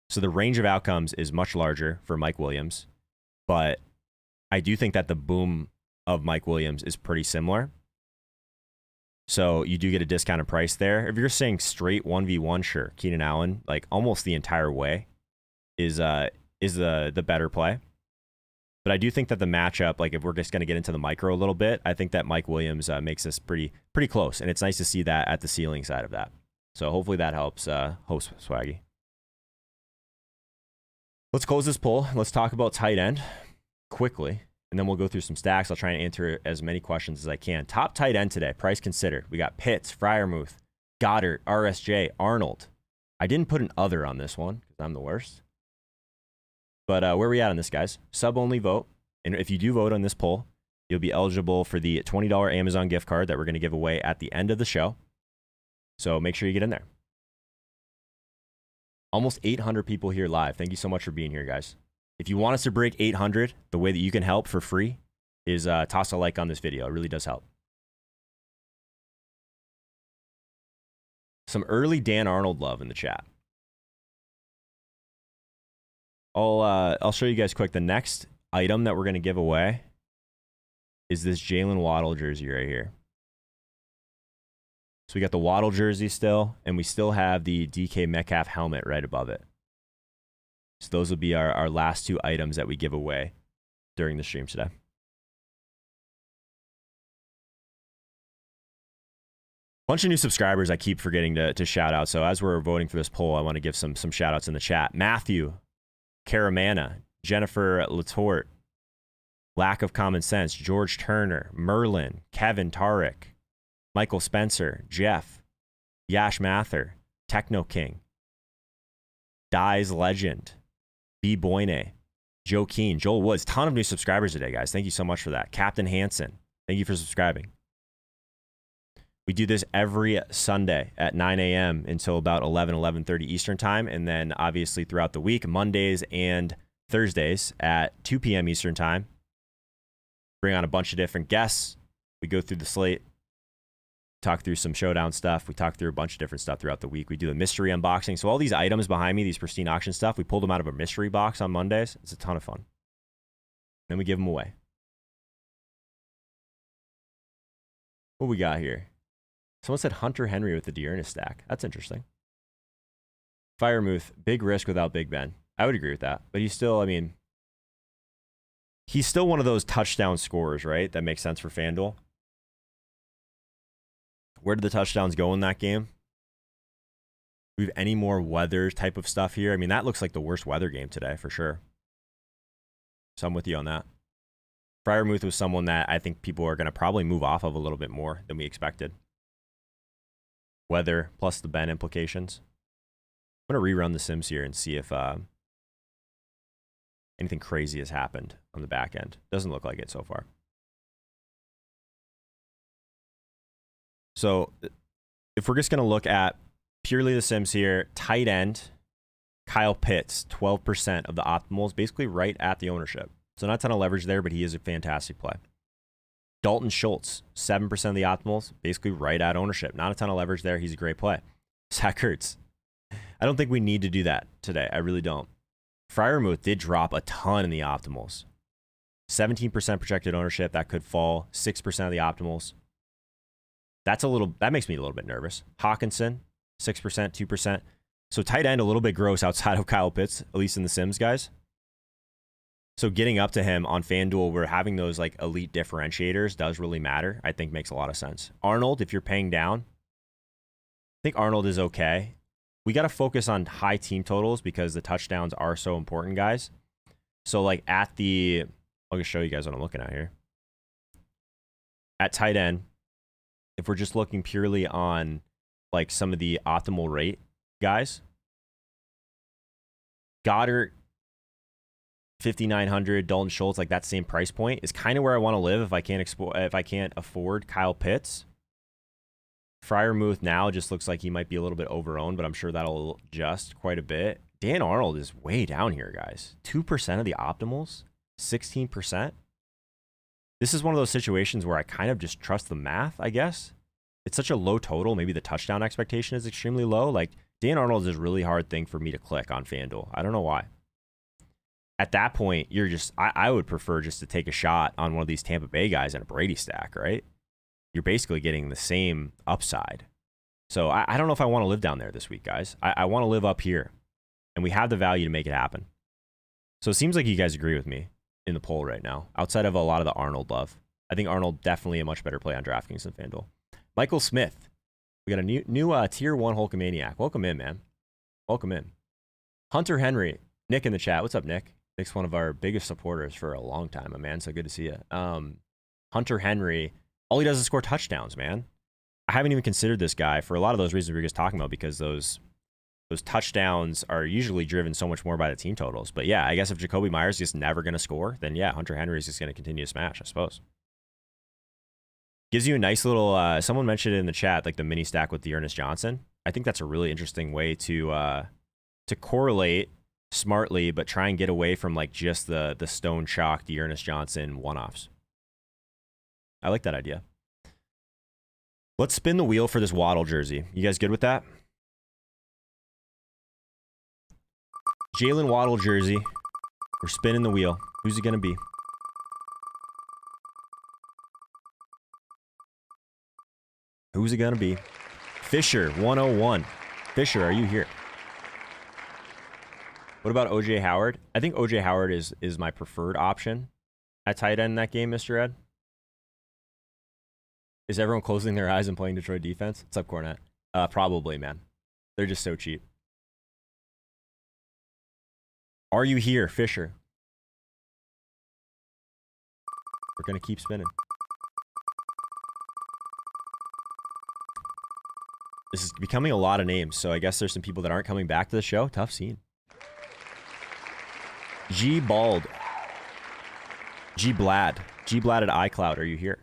So the range of outcomes is much larger for Mike Williams, but I do think that the boom of Mike Williams is pretty similar. So you do get a discounted price there. If you're saying straight 1v1, sure, Keenan Allen, like almost the entire way, is the better play. But I do think that the matchup, like if we're just going to get into the micro a little bit, I think that Mike Williams makes this pretty close, and it's nice to see that at the ceiling side of that. So hopefully that helps host Swaggy. Let's close this poll. Let's talk about tight end quickly, and then we'll go through some stacks. I'll try and answer as many questions as I can. Top tight end today, price considered. We got Pitts, Freiermuth, Goddard, RSJ, Arnold. I didn't put an other on this one because I'm the worst. But where are we at on this, guys? Sub-only vote. And if you do vote on this poll, you'll be eligible for the $20 Amazon gift card that we're going to give away at the end of the show. So make sure you get in there. Almost 800 people here live. Thank you so much for being here, guys. If you want us to break 800, the way that you can help for free is toss a like on this video. It really does help. Some early Dan Arnold love in the chat. I'll show you guys quick. The next item that we're going to give away is this Jalen Waddle jersey right here. So we got the Waddle jersey still, and we still have the DK Metcalf helmet right above it. So those will be our last two items that we give away during the stream today. Bunch of new subscribers I keep forgetting to shout out. So as we're voting for this poll, I want to give some shout outs in the chat. Matthew, Caramana, Jennifer Latorte, Lack of Common Sense, George Turner, Merlin, Kevin Tarek, Michael Spencer, Jeff, Yash Mather, Techno King, Dies Legend, B. Boyne, Joe Keen, Joel Woods. Ton of new subscribers today, guys. Thank you so much for that. Captain Hansen, thank you for subscribing. We do this every Sunday at 9 a.m. until about 11:30 Eastern time. And then obviously throughout the week, Mondays and Thursdays at 2 p.m. Eastern time. Bring on a bunch of different guests. We go through the slate, talk through some showdown stuff. We talk through a bunch of different stuff throughout the week. We do a mystery unboxing. So all these items behind me, these pristine auction stuff, we pulled them out of a mystery box on Mondays. It's a ton of fun. Then we give them away. What we got here? Someone said Hunter Henry with the Dearness stack. That's interesting. Freiermuth, big risk without Big Ben. I would agree with that. But he's still, I mean, he's still one of those touchdown scorers, right? That makes sense for FanDuel. Where did the touchdowns go in that game? Do we have any more weather type of stuff here? I mean, that looks like the worst weather game today for sure. So I'm with you on that. Freiermuth was someone that I think people are going to probably move off of a little bit more than we expected. Weather plus the Ben implications. I'm going to rerun the Sims here and see if anything crazy has happened on the back end. Doesn't look like it so far. So if we're just going to look at purely the Sims here, tight end, Kyle Pitts, 12% of the optimals, basically right at the ownership. So not a ton of leverage there, but he is a fantastic play. Dalton Schultz, 7% of the optimals, basically right at ownership. Not a ton of leverage there. He's a great play. Zach Ertz. I don't think we need to do that today. I really don't. Freiermuth did drop a ton in the optimals. 17% projected ownership. That could fall. 6% of the optimals. That makes me a little bit nervous. Hawkinson, 6%, 2%. So tight end a little bit gross outside of Kyle Pitts, at least in the Sims, guys. So getting up to him on FanDuel, where having those like elite differentiators does really matter, I think makes a lot of sense. Arnold, if you're paying down, I think Arnold is okay. We got to focus on high team totals because the touchdowns are so important, guys. So like at the, I'll just show you guys what I'm looking at here. At tight end, if we're just looking purely on like some of the optimal rate guys, Goddard, 5,900, Dalton Schultz, like that same price point is kind of where I want to live if I can't afford Kyle Pitts. Freiermuth now just looks like he might be a little bit overowned, but I'm sure that'll adjust quite a bit. Dan Arnold is way down here, guys. 2% of the optimals, 16%. This is one of those situations where I kind of just trust the math, I guess. It's such a low total. Maybe the touchdown expectation is extremely low. Like, Dan Arnold is a really hard thing for me to click on FanDuel. I don't know why. At that point, you're just, I would prefer just to take a shot on one of these Tampa Bay guys in a Brady stack, right? You're basically getting the same upside. So I don't know if I want to live down there this week, guys. I want to live up here. And we have the value to make it happen. So it seems like you guys agree with me in the poll right now, outside of a lot of the Arnold love. I think Arnold definitely a much better play on DraftKings than FanDuel. Michael Smith. We got a new tier 1 Holkamaniac. Welcome in, man. Welcome in. Hunter Henry. Nick in the chat. What's up, Nick? Nick's one of our biggest supporters for a long time, my man. So good to see you. Hunter Henry, all he does is score touchdowns, man. I haven't even considered this guy for a lot of those reasons we were just talking about, because those touchdowns are usually driven so much more by the team totals. But yeah, I guess if Jacoby Myers is just never going to score, then yeah, Hunter Henry is just going to continue to smash, I suppose. Gives you a nice little, someone mentioned it in the chat, like the mini stack with Jonas Johnson. I think that's a really interesting way to correlate smartly, but try and get away from like just the stone chalk Jonas Johnson one-offs. I like that idea. Let's spin the wheel for this Waddle jersey. You guys good with that? Jalen Waddle jersey. We're spinning the wheel. Who's it going to be? Who's it going to be? Fisher, 101. Fisher, are you here? What about O.J. Howard? I think O.J. Howard is my preferred option at tight end in that game, Mr. Ed. Is everyone closing their eyes and playing Detroit defense? What's up, Cornette? Probably, man. They're just so cheap. Are you here, Fisher? We're going to keep spinning. This is becoming a lot of names, so I guess there's some people that aren't coming back to the show. Tough scene. G Bald. G Blad. G Blad at iCloud. Are you here?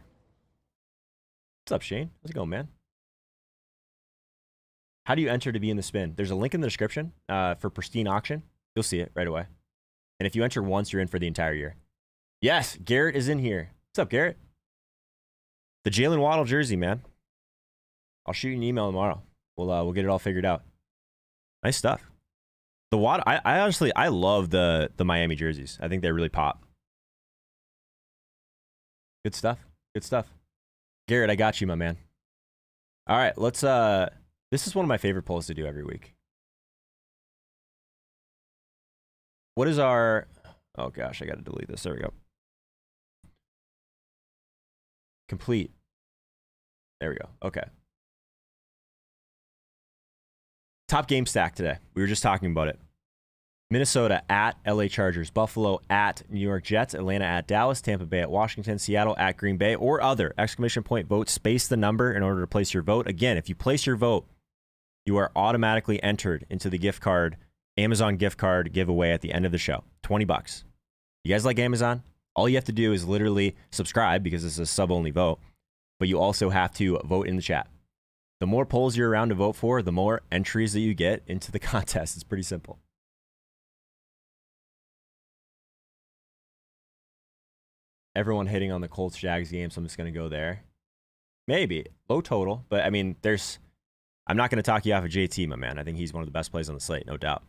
What's up, Shane? How's it going, man? How do you enter to be in the spin? There's a link in the description for Pristine auction. You'll see it right away. And if you enter once, you're in for the entire year. Yes, Garrett is in here. What's up, Garrett? The Jalen Waddle jersey, man. I'll shoot you an email tomorrow. We'll get it all figured out. Nice stuff. The Waddle, I honestly love the Miami jerseys. I think they really pop. Good stuff. Good stuff. Garrett, I got you, my man. All right, let's this is one of my favorite polls to do every week. What is our, oh gosh, I got to delete this. There we go. Complete. There we go. Okay. Top game stack today. We were just talking about it. Minnesota at LA Chargers, Buffalo at New York Jets, Atlanta at Dallas, Tampa Bay at Washington, Seattle at Green Bay, or other. Exclamation point vote. Space the number in order to place your vote. Again, if you place your vote, you are automatically entered into the gift card, Amazon gift card giveaway at the end of the show. $20. You guys like Amazon? All you have to do is literally subscribe, because this is a sub-only vote, but you also have to vote in the chat. The more polls you're around to vote for, the more entries that you get into the contest. It's pretty simple. Everyone hitting on the Colts-Jags game, so I'm just going to go there. Maybe. Low total, but I mean, I'm not going to talk you off of JT, my man. I think he's one of the best plays on the slate, no doubt.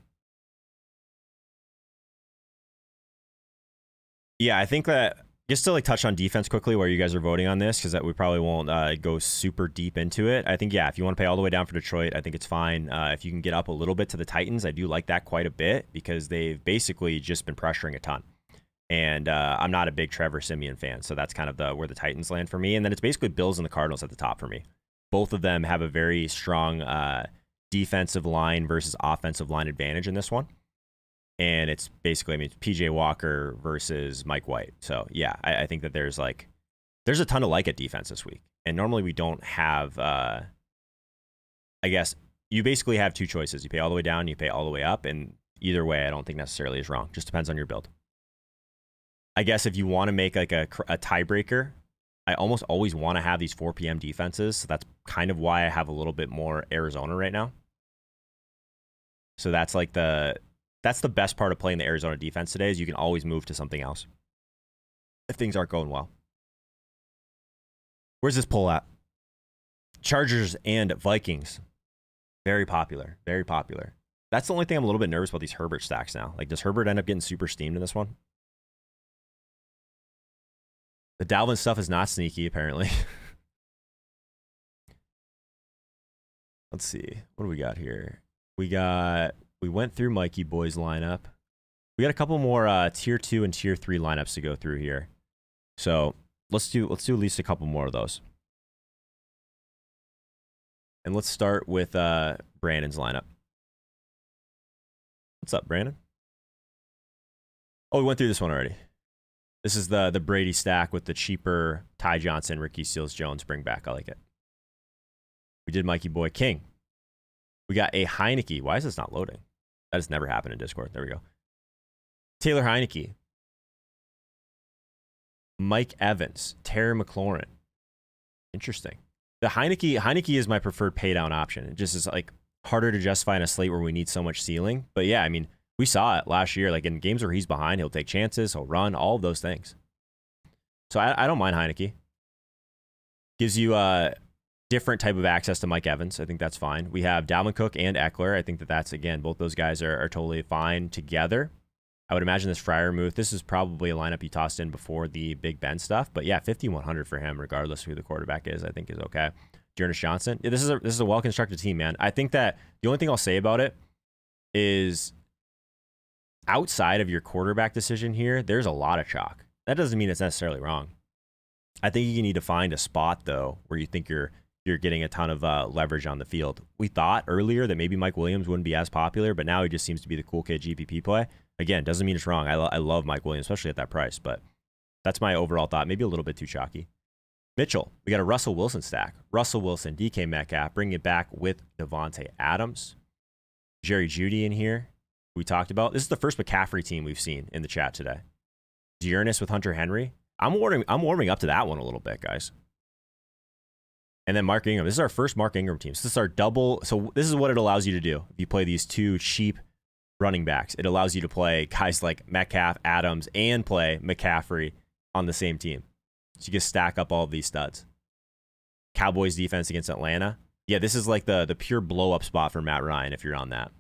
Yeah, I think that, just to like touch on defense quickly where you guys are voting on this, because we probably won't go super deep into it. I think, yeah, if you want to pay all the way down for Detroit, I think it's fine. If you can get up a little bit to the Titans, I do like that quite a bit, because they've basically just been pressuring a ton. And I'm not a big Trevor Siemian fan, so that's kind of where the Titans land for me. And then it's basically Bills and the Cardinals at the top for me. Both of them have a very strong defensive line versus offensive line advantage in this one. And it's basically, I mean, PJ Walker versus Mike White. So yeah, I think that there's a ton to like at defense this week. And normally we don't have, I guess you basically have two choices. You pay all the way down, you pay all the way up. And either way, I don't think necessarily is wrong. Just depends on your build. I guess if you want to make like a tiebreaker, I almost always want to have these 4 p.m. defenses. So that's kind of why I have a little bit more Arizona right now. So that's like that's the best part of playing the Arizona defense today is you can always move to something else if things aren't going well. Where's this poll at? Chargers and Vikings. Very popular. Very popular. That's the only thing I'm a little bit nervous about these Herbert stacks now. Like, does Herbert end up getting super steamed in this one? The Dalvin stuff is not sneaky, apparently. Let's see. What do we got here? We went through Mikey Boy's lineup. We got a couple more tier 2 and tier 3 lineups to go through here. So let's do at least a couple more of those. And let's start with Brandon's lineup. What's up, Brandon? Oh, we went through this one already. This is the Brady stack with the cheaper Ty Johnson, Ricky Seals Jones bring back. I like it. We did Mikey Boy King. We got a Heineke. Why is this not loading? That has never happened in Discord. There we go. Taylor Heineke. Mike Evans. Terry McLaurin. Interesting. The Heineke is my preferred paydown option. It just is like harder to justify in a slate where we need so much ceiling. But yeah, I mean, we saw it last year. Like in games where he's behind, he'll take chances, he'll run, all of those things. So I don't mind Heineke. Gives you a different type of access to Mike Evans. I think that's fine. We have Dalvin Cook and Eckler. I think that's, again, both those guys are totally fine together. I would imagine this Freiermuth, this is probably a lineup you tossed in before the Big Ben stuff. But yeah, 5,100 for him, regardless of who the quarterback is, I think is okay. Jonas Johnson. Yeah, this is a well-constructed team, man. I think that the only thing I'll say about it is outside of your quarterback decision here, there's a lot of chalk. That doesn't mean it's necessarily wrong. I think you need to find a spot, though, where you think you're getting a ton of leverage on the field. We thought earlier that maybe Mike Williams wouldn't be as popular, but now he just seems to be the cool kid GPP play. Again, doesn't mean it's wrong. I love Mike Williams, especially at that price, but that's my overall thought. Maybe a little bit too chalky. Mitchell, we got a Russell Wilson stack. Russell Wilson, DK Metcalf, bringing it back with Devonte Adams. Jerry Judy in here. We talked about. This is the first McCaffrey team we've seen in the chat today. Dearness with Hunter Henry. I'm warming up to that one a little bit, guys. And then Mark Ingram. This is our first Mark Ingram team. So this is our double. So this is what it allows you to do. If you play these two cheap running backs, it allows you to play guys like Metcalf, Adams, and play McCaffrey on the same team. So you can stack up all of these studs. Cowboys defense against Atlanta. Yeah, this is like the pure blow up spot for Matt Ryan if you're on that.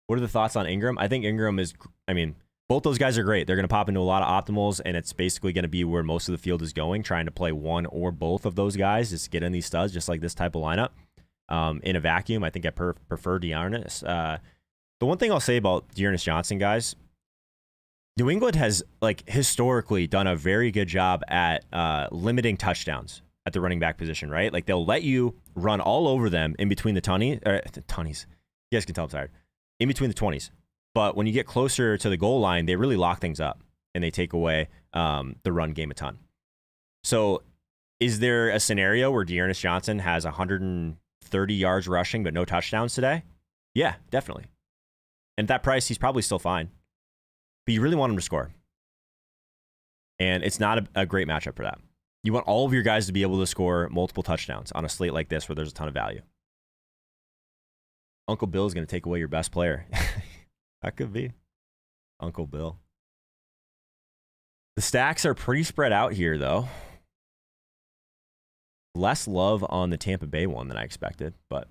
What are the thoughts on Ingram? I think Ingram is, I mean, both those guys are great. They're going to pop into a lot of optimals, and it's basically going to be where most of the field is going, trying to play one or both of those guys, just get in these studs, just like this type of lineup. In a vacuum, I think I prefer Dearness. The one thing I'll say about Dearness Johnson, guys, New England has, like, historically done a very good job at limiting touchdowns at the running back position, right? Like, they'll let you run all over them in between the tunnies. You guys can tell I'm tired. In between the 20s. But when you get closer to the goal line, they really lock things up and they take away the run game a ton. So is there a scenario where Dearness Johnson has 130 yards rushing but no touchdowns today? Yeah, definitely. And at that price, he's probably still fine. But you really want him to score. And it's not a great matchup for that. You want all of your guys to be able to score multiple touchdowns on a slate like this where there's a ton of value. Uncle Bill is going to take away your best player. That could be. Uncle Bill. The stacks are pretty spread out here, though. Less love on the Tampa Bay one than I expected, but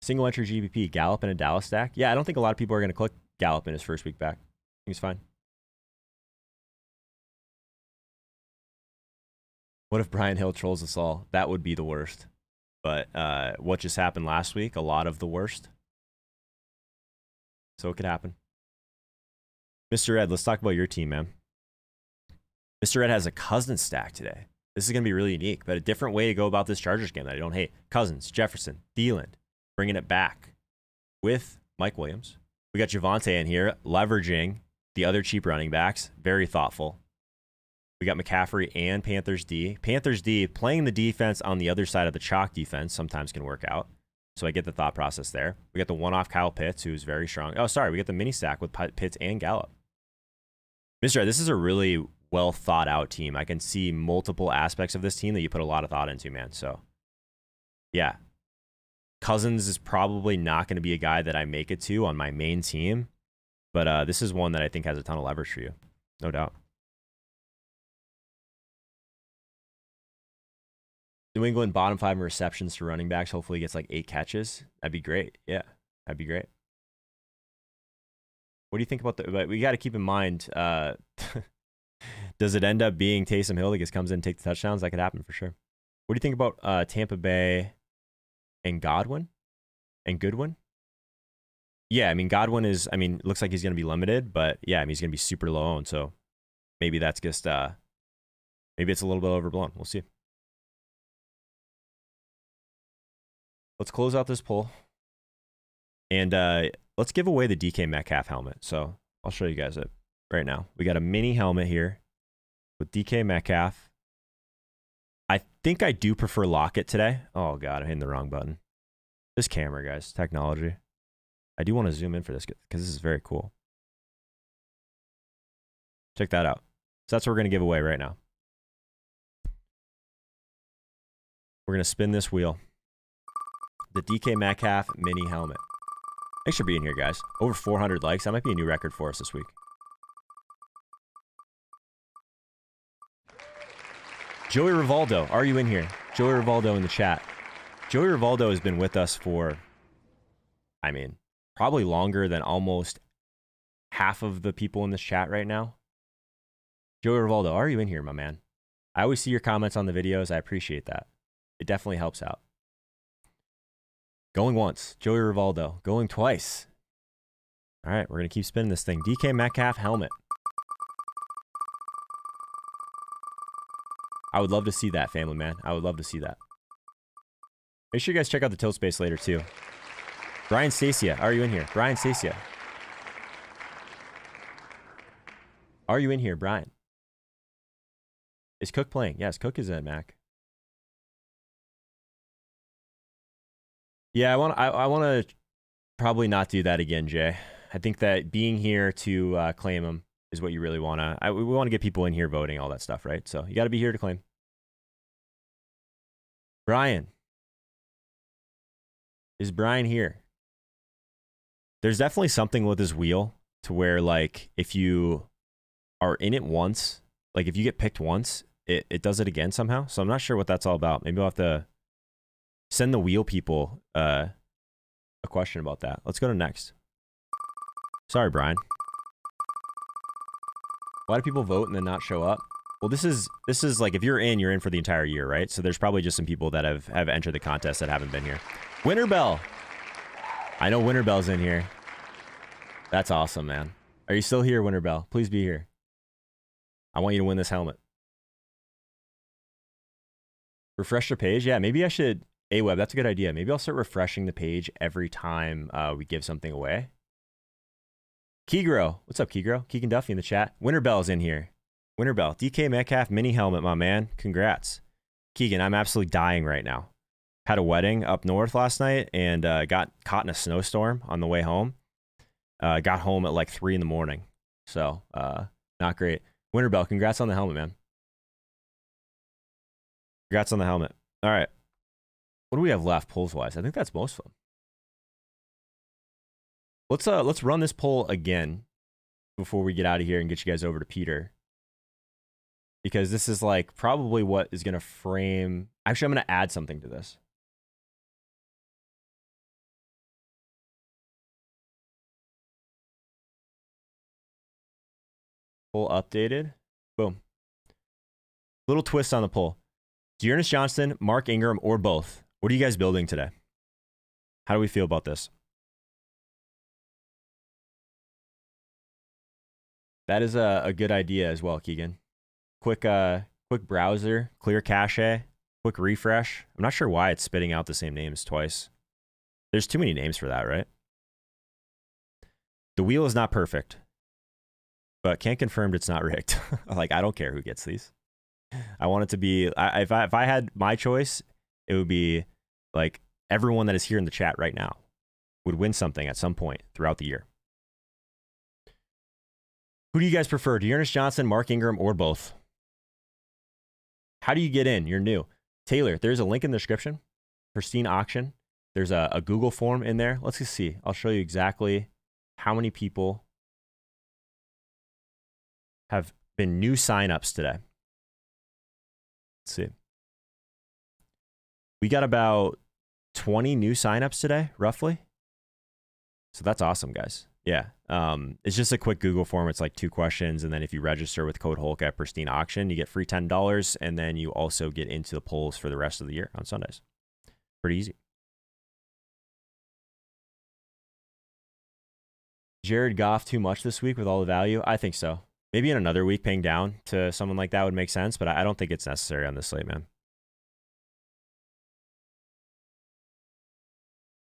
single entry GPP, Gallup and a Dallas stack. Yeah, I don't think a lot of people are going to click Gallup in his first week back. I think he's fine. What if Brian Hill trolls us all? That would be the worst. But what just happened last week, a lot of the worst. So it could happen. Mr. Ed, let's talk about your team, man. Mr. Ed has a Cousins stack today. This is going to be really unique, but a different way to go about this Chargers game that I don't hate. Cousins, Jefferson, Thielen, bringing it back with Mike Williams. We got Devonte in here, leveraging the other cheap running backs. Very thoughtful. We got McCaffrey and Panthers D. Panthers D playing the defense on the other side of the chalk defense sometimes can work out. So I get the thought process there. We got the one-off Kyle Pitts, who's very strong. Oh, sorry. We got the mini stack with Pitts and Gallup. Mr. Ed, this is a really well thought out team. I can see multiple aspects of this team that you put a lot of thought into, man. So, yeah. Cousins is probably not going to be a guy that I make it to on my main team. But this is one that I think has a ton of leverage for you. No doubt. New England bottom 5 in receptions to running backs. Hopefully he gets like 8 catches. That'd be great. Yeah, that'd be great. What do you think about the... But we got to keep in mind, does it end up being Taysom Hill that just comes in and takes the touchdowns? That could happen for sure. What do you think about Tampa Bay and Godwin? And Goodwin? Yeah, I mean, Godwin is... I mean, looks like he's going to be limited, but yeah, I mean, he's going to be super low owned, so maybe that's just... maybe it's a little bit overblown. We'll see. Let's close out this poll. And let's give away the DK Metcalf helmet. So I'll show you guys it right now. We got a mini helmet here with DK Metcalf. I think I do prefer Lockett today. Oh, God, I'm hitting the wrong button. This camera, guys, technology. I do want to zoom in for this because this is very cool. Check that out. So that's what we're going to give away right now. We're going to spin this wheel. The DK Metcalf mini helmet. Thanks for being here, guys. Over 400 likes. That might be a new record for us this week. Joey Rivaldo, are you in here? Joey Rivaldo in the chat. Joey Rivaldo has been with us for, I mean, probably longer than almost half of the people in this chat right now. Joey Rivaldo, are you in here, my man? I always see your comments on the videos. I appreciate that. It definitely helps out. Going once, Joey Rivaldo. Going twice. All right, we're going to keep spinning this thing. DK Metcalf helmet. I would love to see that, family man. I would love to see that. Make sure you guys check out the Tiltspace later, too. Brian Stacia, are you in here? Brian Stacia. Are you in here, Brian? Is Cook playing? Yes, Cook is at Mac. Yeah, I want to probably not do that again, Jay. I think that being here to claim them is what you really want to... we want to get people in here voting, all that stuff, right? So you got to be here to claim. Brian. Is Brian here? There's definitely something with this wheel to where, like, if you are in it once, like if you get picked once, it does it again somehow. So I'm not sure what that's all about. Maybe I'll have to send the wheel people a question about that. Let's go to next. Sorry, Brian. Why do people vote and then not show up? Well, this is like, if you're in for the entire year, right? So there's probably just some people that have entered the contest that haven't been here. Winterbell. I know Winterbell's in here. That's awesome, man. Are you still here, Winterbell? Please be here. I want you to win this helmet. Refresh the page? Yeah, maybe I should... Aweb, that's a good idea. Maybe I'll start refreshing the page every time we give something away. Kegro. What's up, Kegro? Keegan Duffy in the chat. Winterbell's in here. Winterbell. DK Metcalf mini helmet, my man. Congrats. Keegan, I'm absolutely dying right now. Had a wedding up north last night and got caught in a snowstorm on the way home. Got home at like 3 in the morning. So, not great. Winterbell, congrats on the helmet, man. Congrats on the helmet. All right. What do we have left polls-wise? I think that's most of them. Let's run this poll again before we get out of here and get you guys over to Peter. Because this is like probably what is going to frame... Actually, I'm going to add something to this. Poll updated. Boom. Little twist on the poll. Jonas Johnson, Mark Ingram, or both? What are you guys building today? How do we feel about this? That is a good idea as well, Keegan. Quick browser, clear cache, quick refresh. I'm not sure why it's spitting out the same names twice. There's too many names for that, right? The wheel is not perfect, but can't confirm it's not rigged. Like, I don't care who gets these. I want it to be, if I had my choice, it would be like everyone that is here in the chat right now would win something at some point throughout the year. Who do you guys prefer? Jonas Johnson, Mark Ingram, or both? How do you get in? You're new. Taylor, there's a link in the description. Pristine auction. There's a Google form in there. Let's just see. I'll show you exactly how many people have been new signups today. Let's see. We got about 20 new signups today, roughly. So that's awesome, guys. Yeah. It's just a quick Google form. It's like 2 questions. And then if you register with code Holka at Pristine Auction, you get free $10. And then you also get into the polls for the rest of the year on Sundays. Pretty easy. Jared Goff too much this week with all the value? I think so. Maybe in another week paying down to someone like that would make sense, but I don't think it's necessary on this slate, man.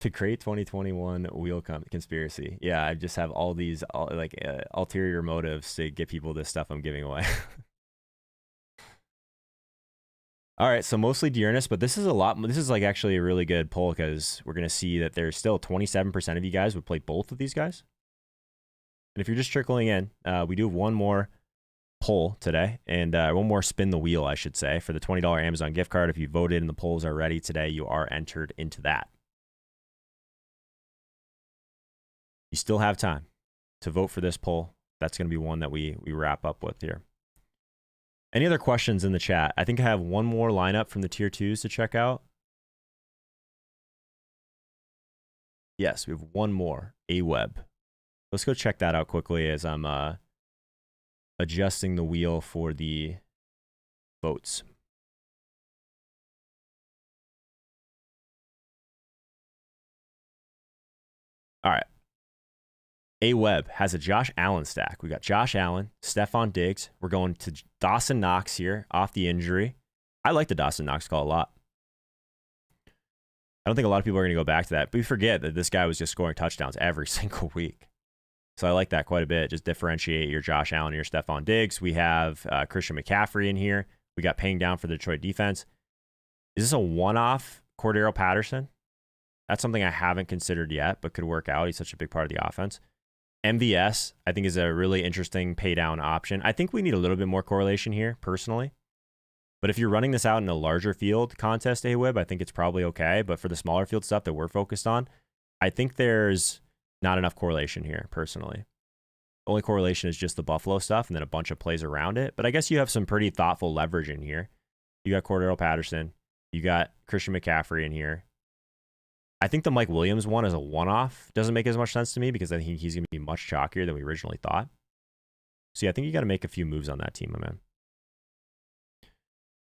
To create 2021 wheel conspiracy. Yeah, I just have all these ulterior motives to get people this stuff I'm giving away. All right, so mostly Dearness, but this is a lot. This is like actually a really good poll because we're going to see that there's still 27% of you guys would play both of these guys. And if you're just trickling in, we do have one more poll today and one more spin the wheel, I should say, for the $20 Amazon gift card. If you voted and the polls are ready today, you are entered into that. You still have time to vote for this poll. That's going to be one that we wrap up with here. Any other questions in the chat? I think I have one more lineup from the tier 2s to check out. Yes, we have one more, AWeb. Let's go check that out quickly as I'm adjusting the wheel for the votes. All right. AWeb has a Josh Allen stack. We got Josh Allen, Stefan Diggs. We're going to Dawson Knox here off the injury. I like the Dawson Knox call a lot. I don't think a lot of people are going to go back to that, but we forget that this guy was just scoring touchdowns every single week. So I like that quite a bit. Just differentiate your Josh Allen and your Stefan Diggs. We have Christian McCaffrey in here. We got paying down for the Detroit defense. Is this a one-off Cordero Patterson? That's something I haven't considered yet, but could work out. He's such a big part of the offense. MVS, I think, is a really interesting pay down option. I think we need a little bit more correlation here, personally. But if you're running this out in a larger field contest, AWeb, I think it's probably okay. But for the smaller field stuff that we're focused on, I think there's not enough correlation here, personally. The only correlation is just the Buffalo stuff and then a bunch of plays around it. But I guess you have some pretty thoughtful leverage in here. You got Cordero Patterson. You got Christian McCaffrey in here. I think the Mike Williams one is a one-off. Doesn't make as much sense to me because I think he's going to be much chalkier than we originally thought. So yeah, I think you got to make a few moves on that team, my man.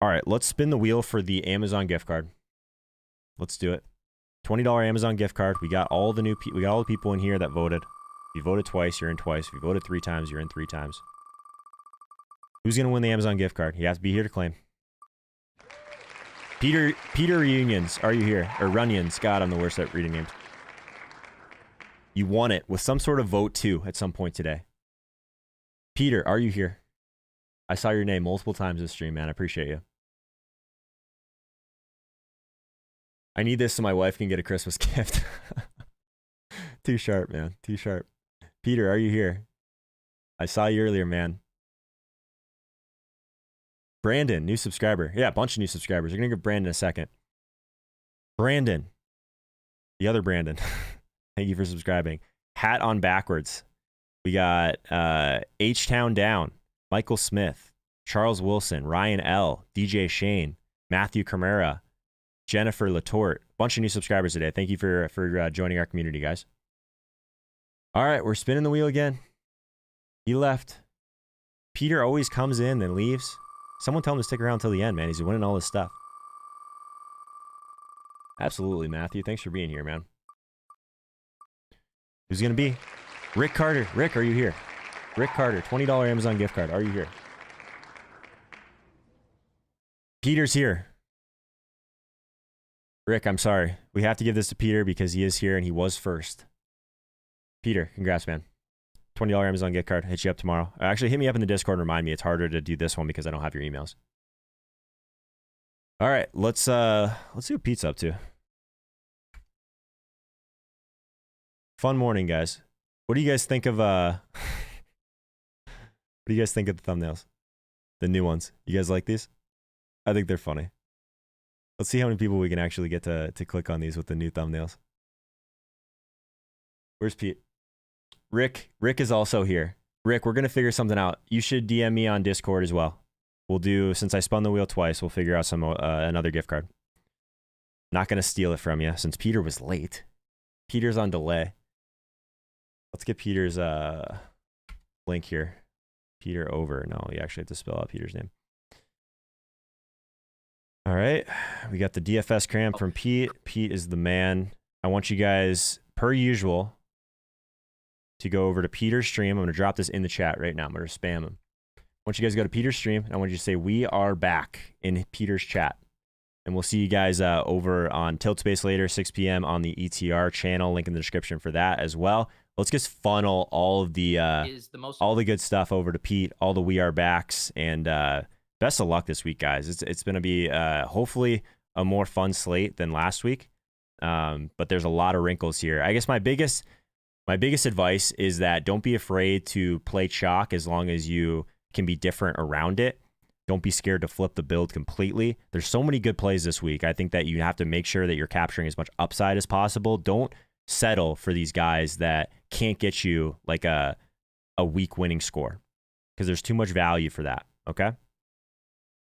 All right, let's spin the wheel for the Amazon gift card. Let's do it. $20 Amazon gift card. We got all the people in here that voted. If you voted twice, you're in twice. If you voted 3 times, you're in 3 times. Who's going to win the Amazon gift card? You have to be here to claim. Peter Reunions, are you here? Or Runions. God, I'm the worst at reading names. You won it with some sort of vote too at some point today. Peter, are you here? I saw your name multiple times this stream, man. I appreciate you. I need this so my wife can get a Christmas gift. Too sharp, man. Too sharp. Peter, are you here? I saw you earlier, man. Brandon, new subscriber. Yeah, a bunch of new subscribers. We're going to give Brandon a second. Brandon. The other Brandon. Thank you for subscribing. Hat on backwards. We got H-Town Down, Michael Smith, Charles Wilson, Ryan L., DJ Shane, Matthew Camara, Jennifer Latorte. Bunch of new subscribers today. Thank you for joining our community, guys. All right, we're spinning the wheel again. He left. Peter always comes in, then leaves. Someone tell him to stick around till the end, man. He's winning all this stuff. Absolutely, Matthew. Thanks for being here, man. Who's going to be? Rick Carter. Rick, are you here? Rick Carter, $20 Amazon gift card. Are you here? Peter's here. Rick, I'm sorry. We have to give this to Peter because he is here and he was first. Peter, congrats, man. $20 Amazon gift card. Hit you up tomorrow. Actually, hit me up in the Discord and remind me. It's harder to do this one because I don't have your emails. All right, let's see what Pete's up to. Fun morning, guys. What do you guys think of what do you guys think of the thumbnails? The new ones. You guys like these? I think they're funny. Let's see how many people we can actually get to click on these with the new thumbnails. Where's Pete? Rick is also here. Rick, we're going to figure something out. You should DM me on Discord as well. We'll do, since I spun the wheel twice, we'll figure out some another gift card. Not going to steal it from you since Peter was late. Peter's on delay. Let's get Peter's link here. Peter over. No, you actually have to spell out Peter's name. All right. We got the DFS cram from Pete. Pete is the man. I want you guys, per usual, to go over to Peter's stream. I'm going to drop this in the chat right now. I'm going to spam him. I want you guys to go to Peter's stream, and I want you to say, we are back in Peter's chat. And we'll see you guys over on Tiltspace later, 6 p.m. on the ETR channel. Link in the description for that as well. Let's just funnel all of the good stuff over to Pete, all the we are backs, and best of luck this week, guys. It's going to be hopefully a more fun slate than last week, but there's a lot of wrinkles here. I guess my biggest advice is that don't be afraid to play chalk as long as you can be different around it. Don't be scared to flip the build completely. There's so many good plays this week. I think that you have to make sure that you're capturing as much upside as possible. Don't settle for these guys that can't get you like a weak winning score because there's too much value for that. Okay.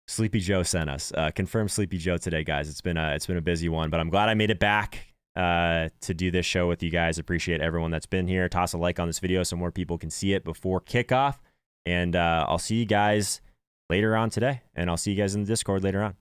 Sleepy Joe sent us. Confirm Sleepy Joe today, guys. It's been a busy one, but I'm glad I made it back to do this show with you guys. Appreciate everyone that's been here. Toss a like on this video so more people can see it before kickoff. And I'll see you guys later on today. And I'll see you guys in the Discord later on.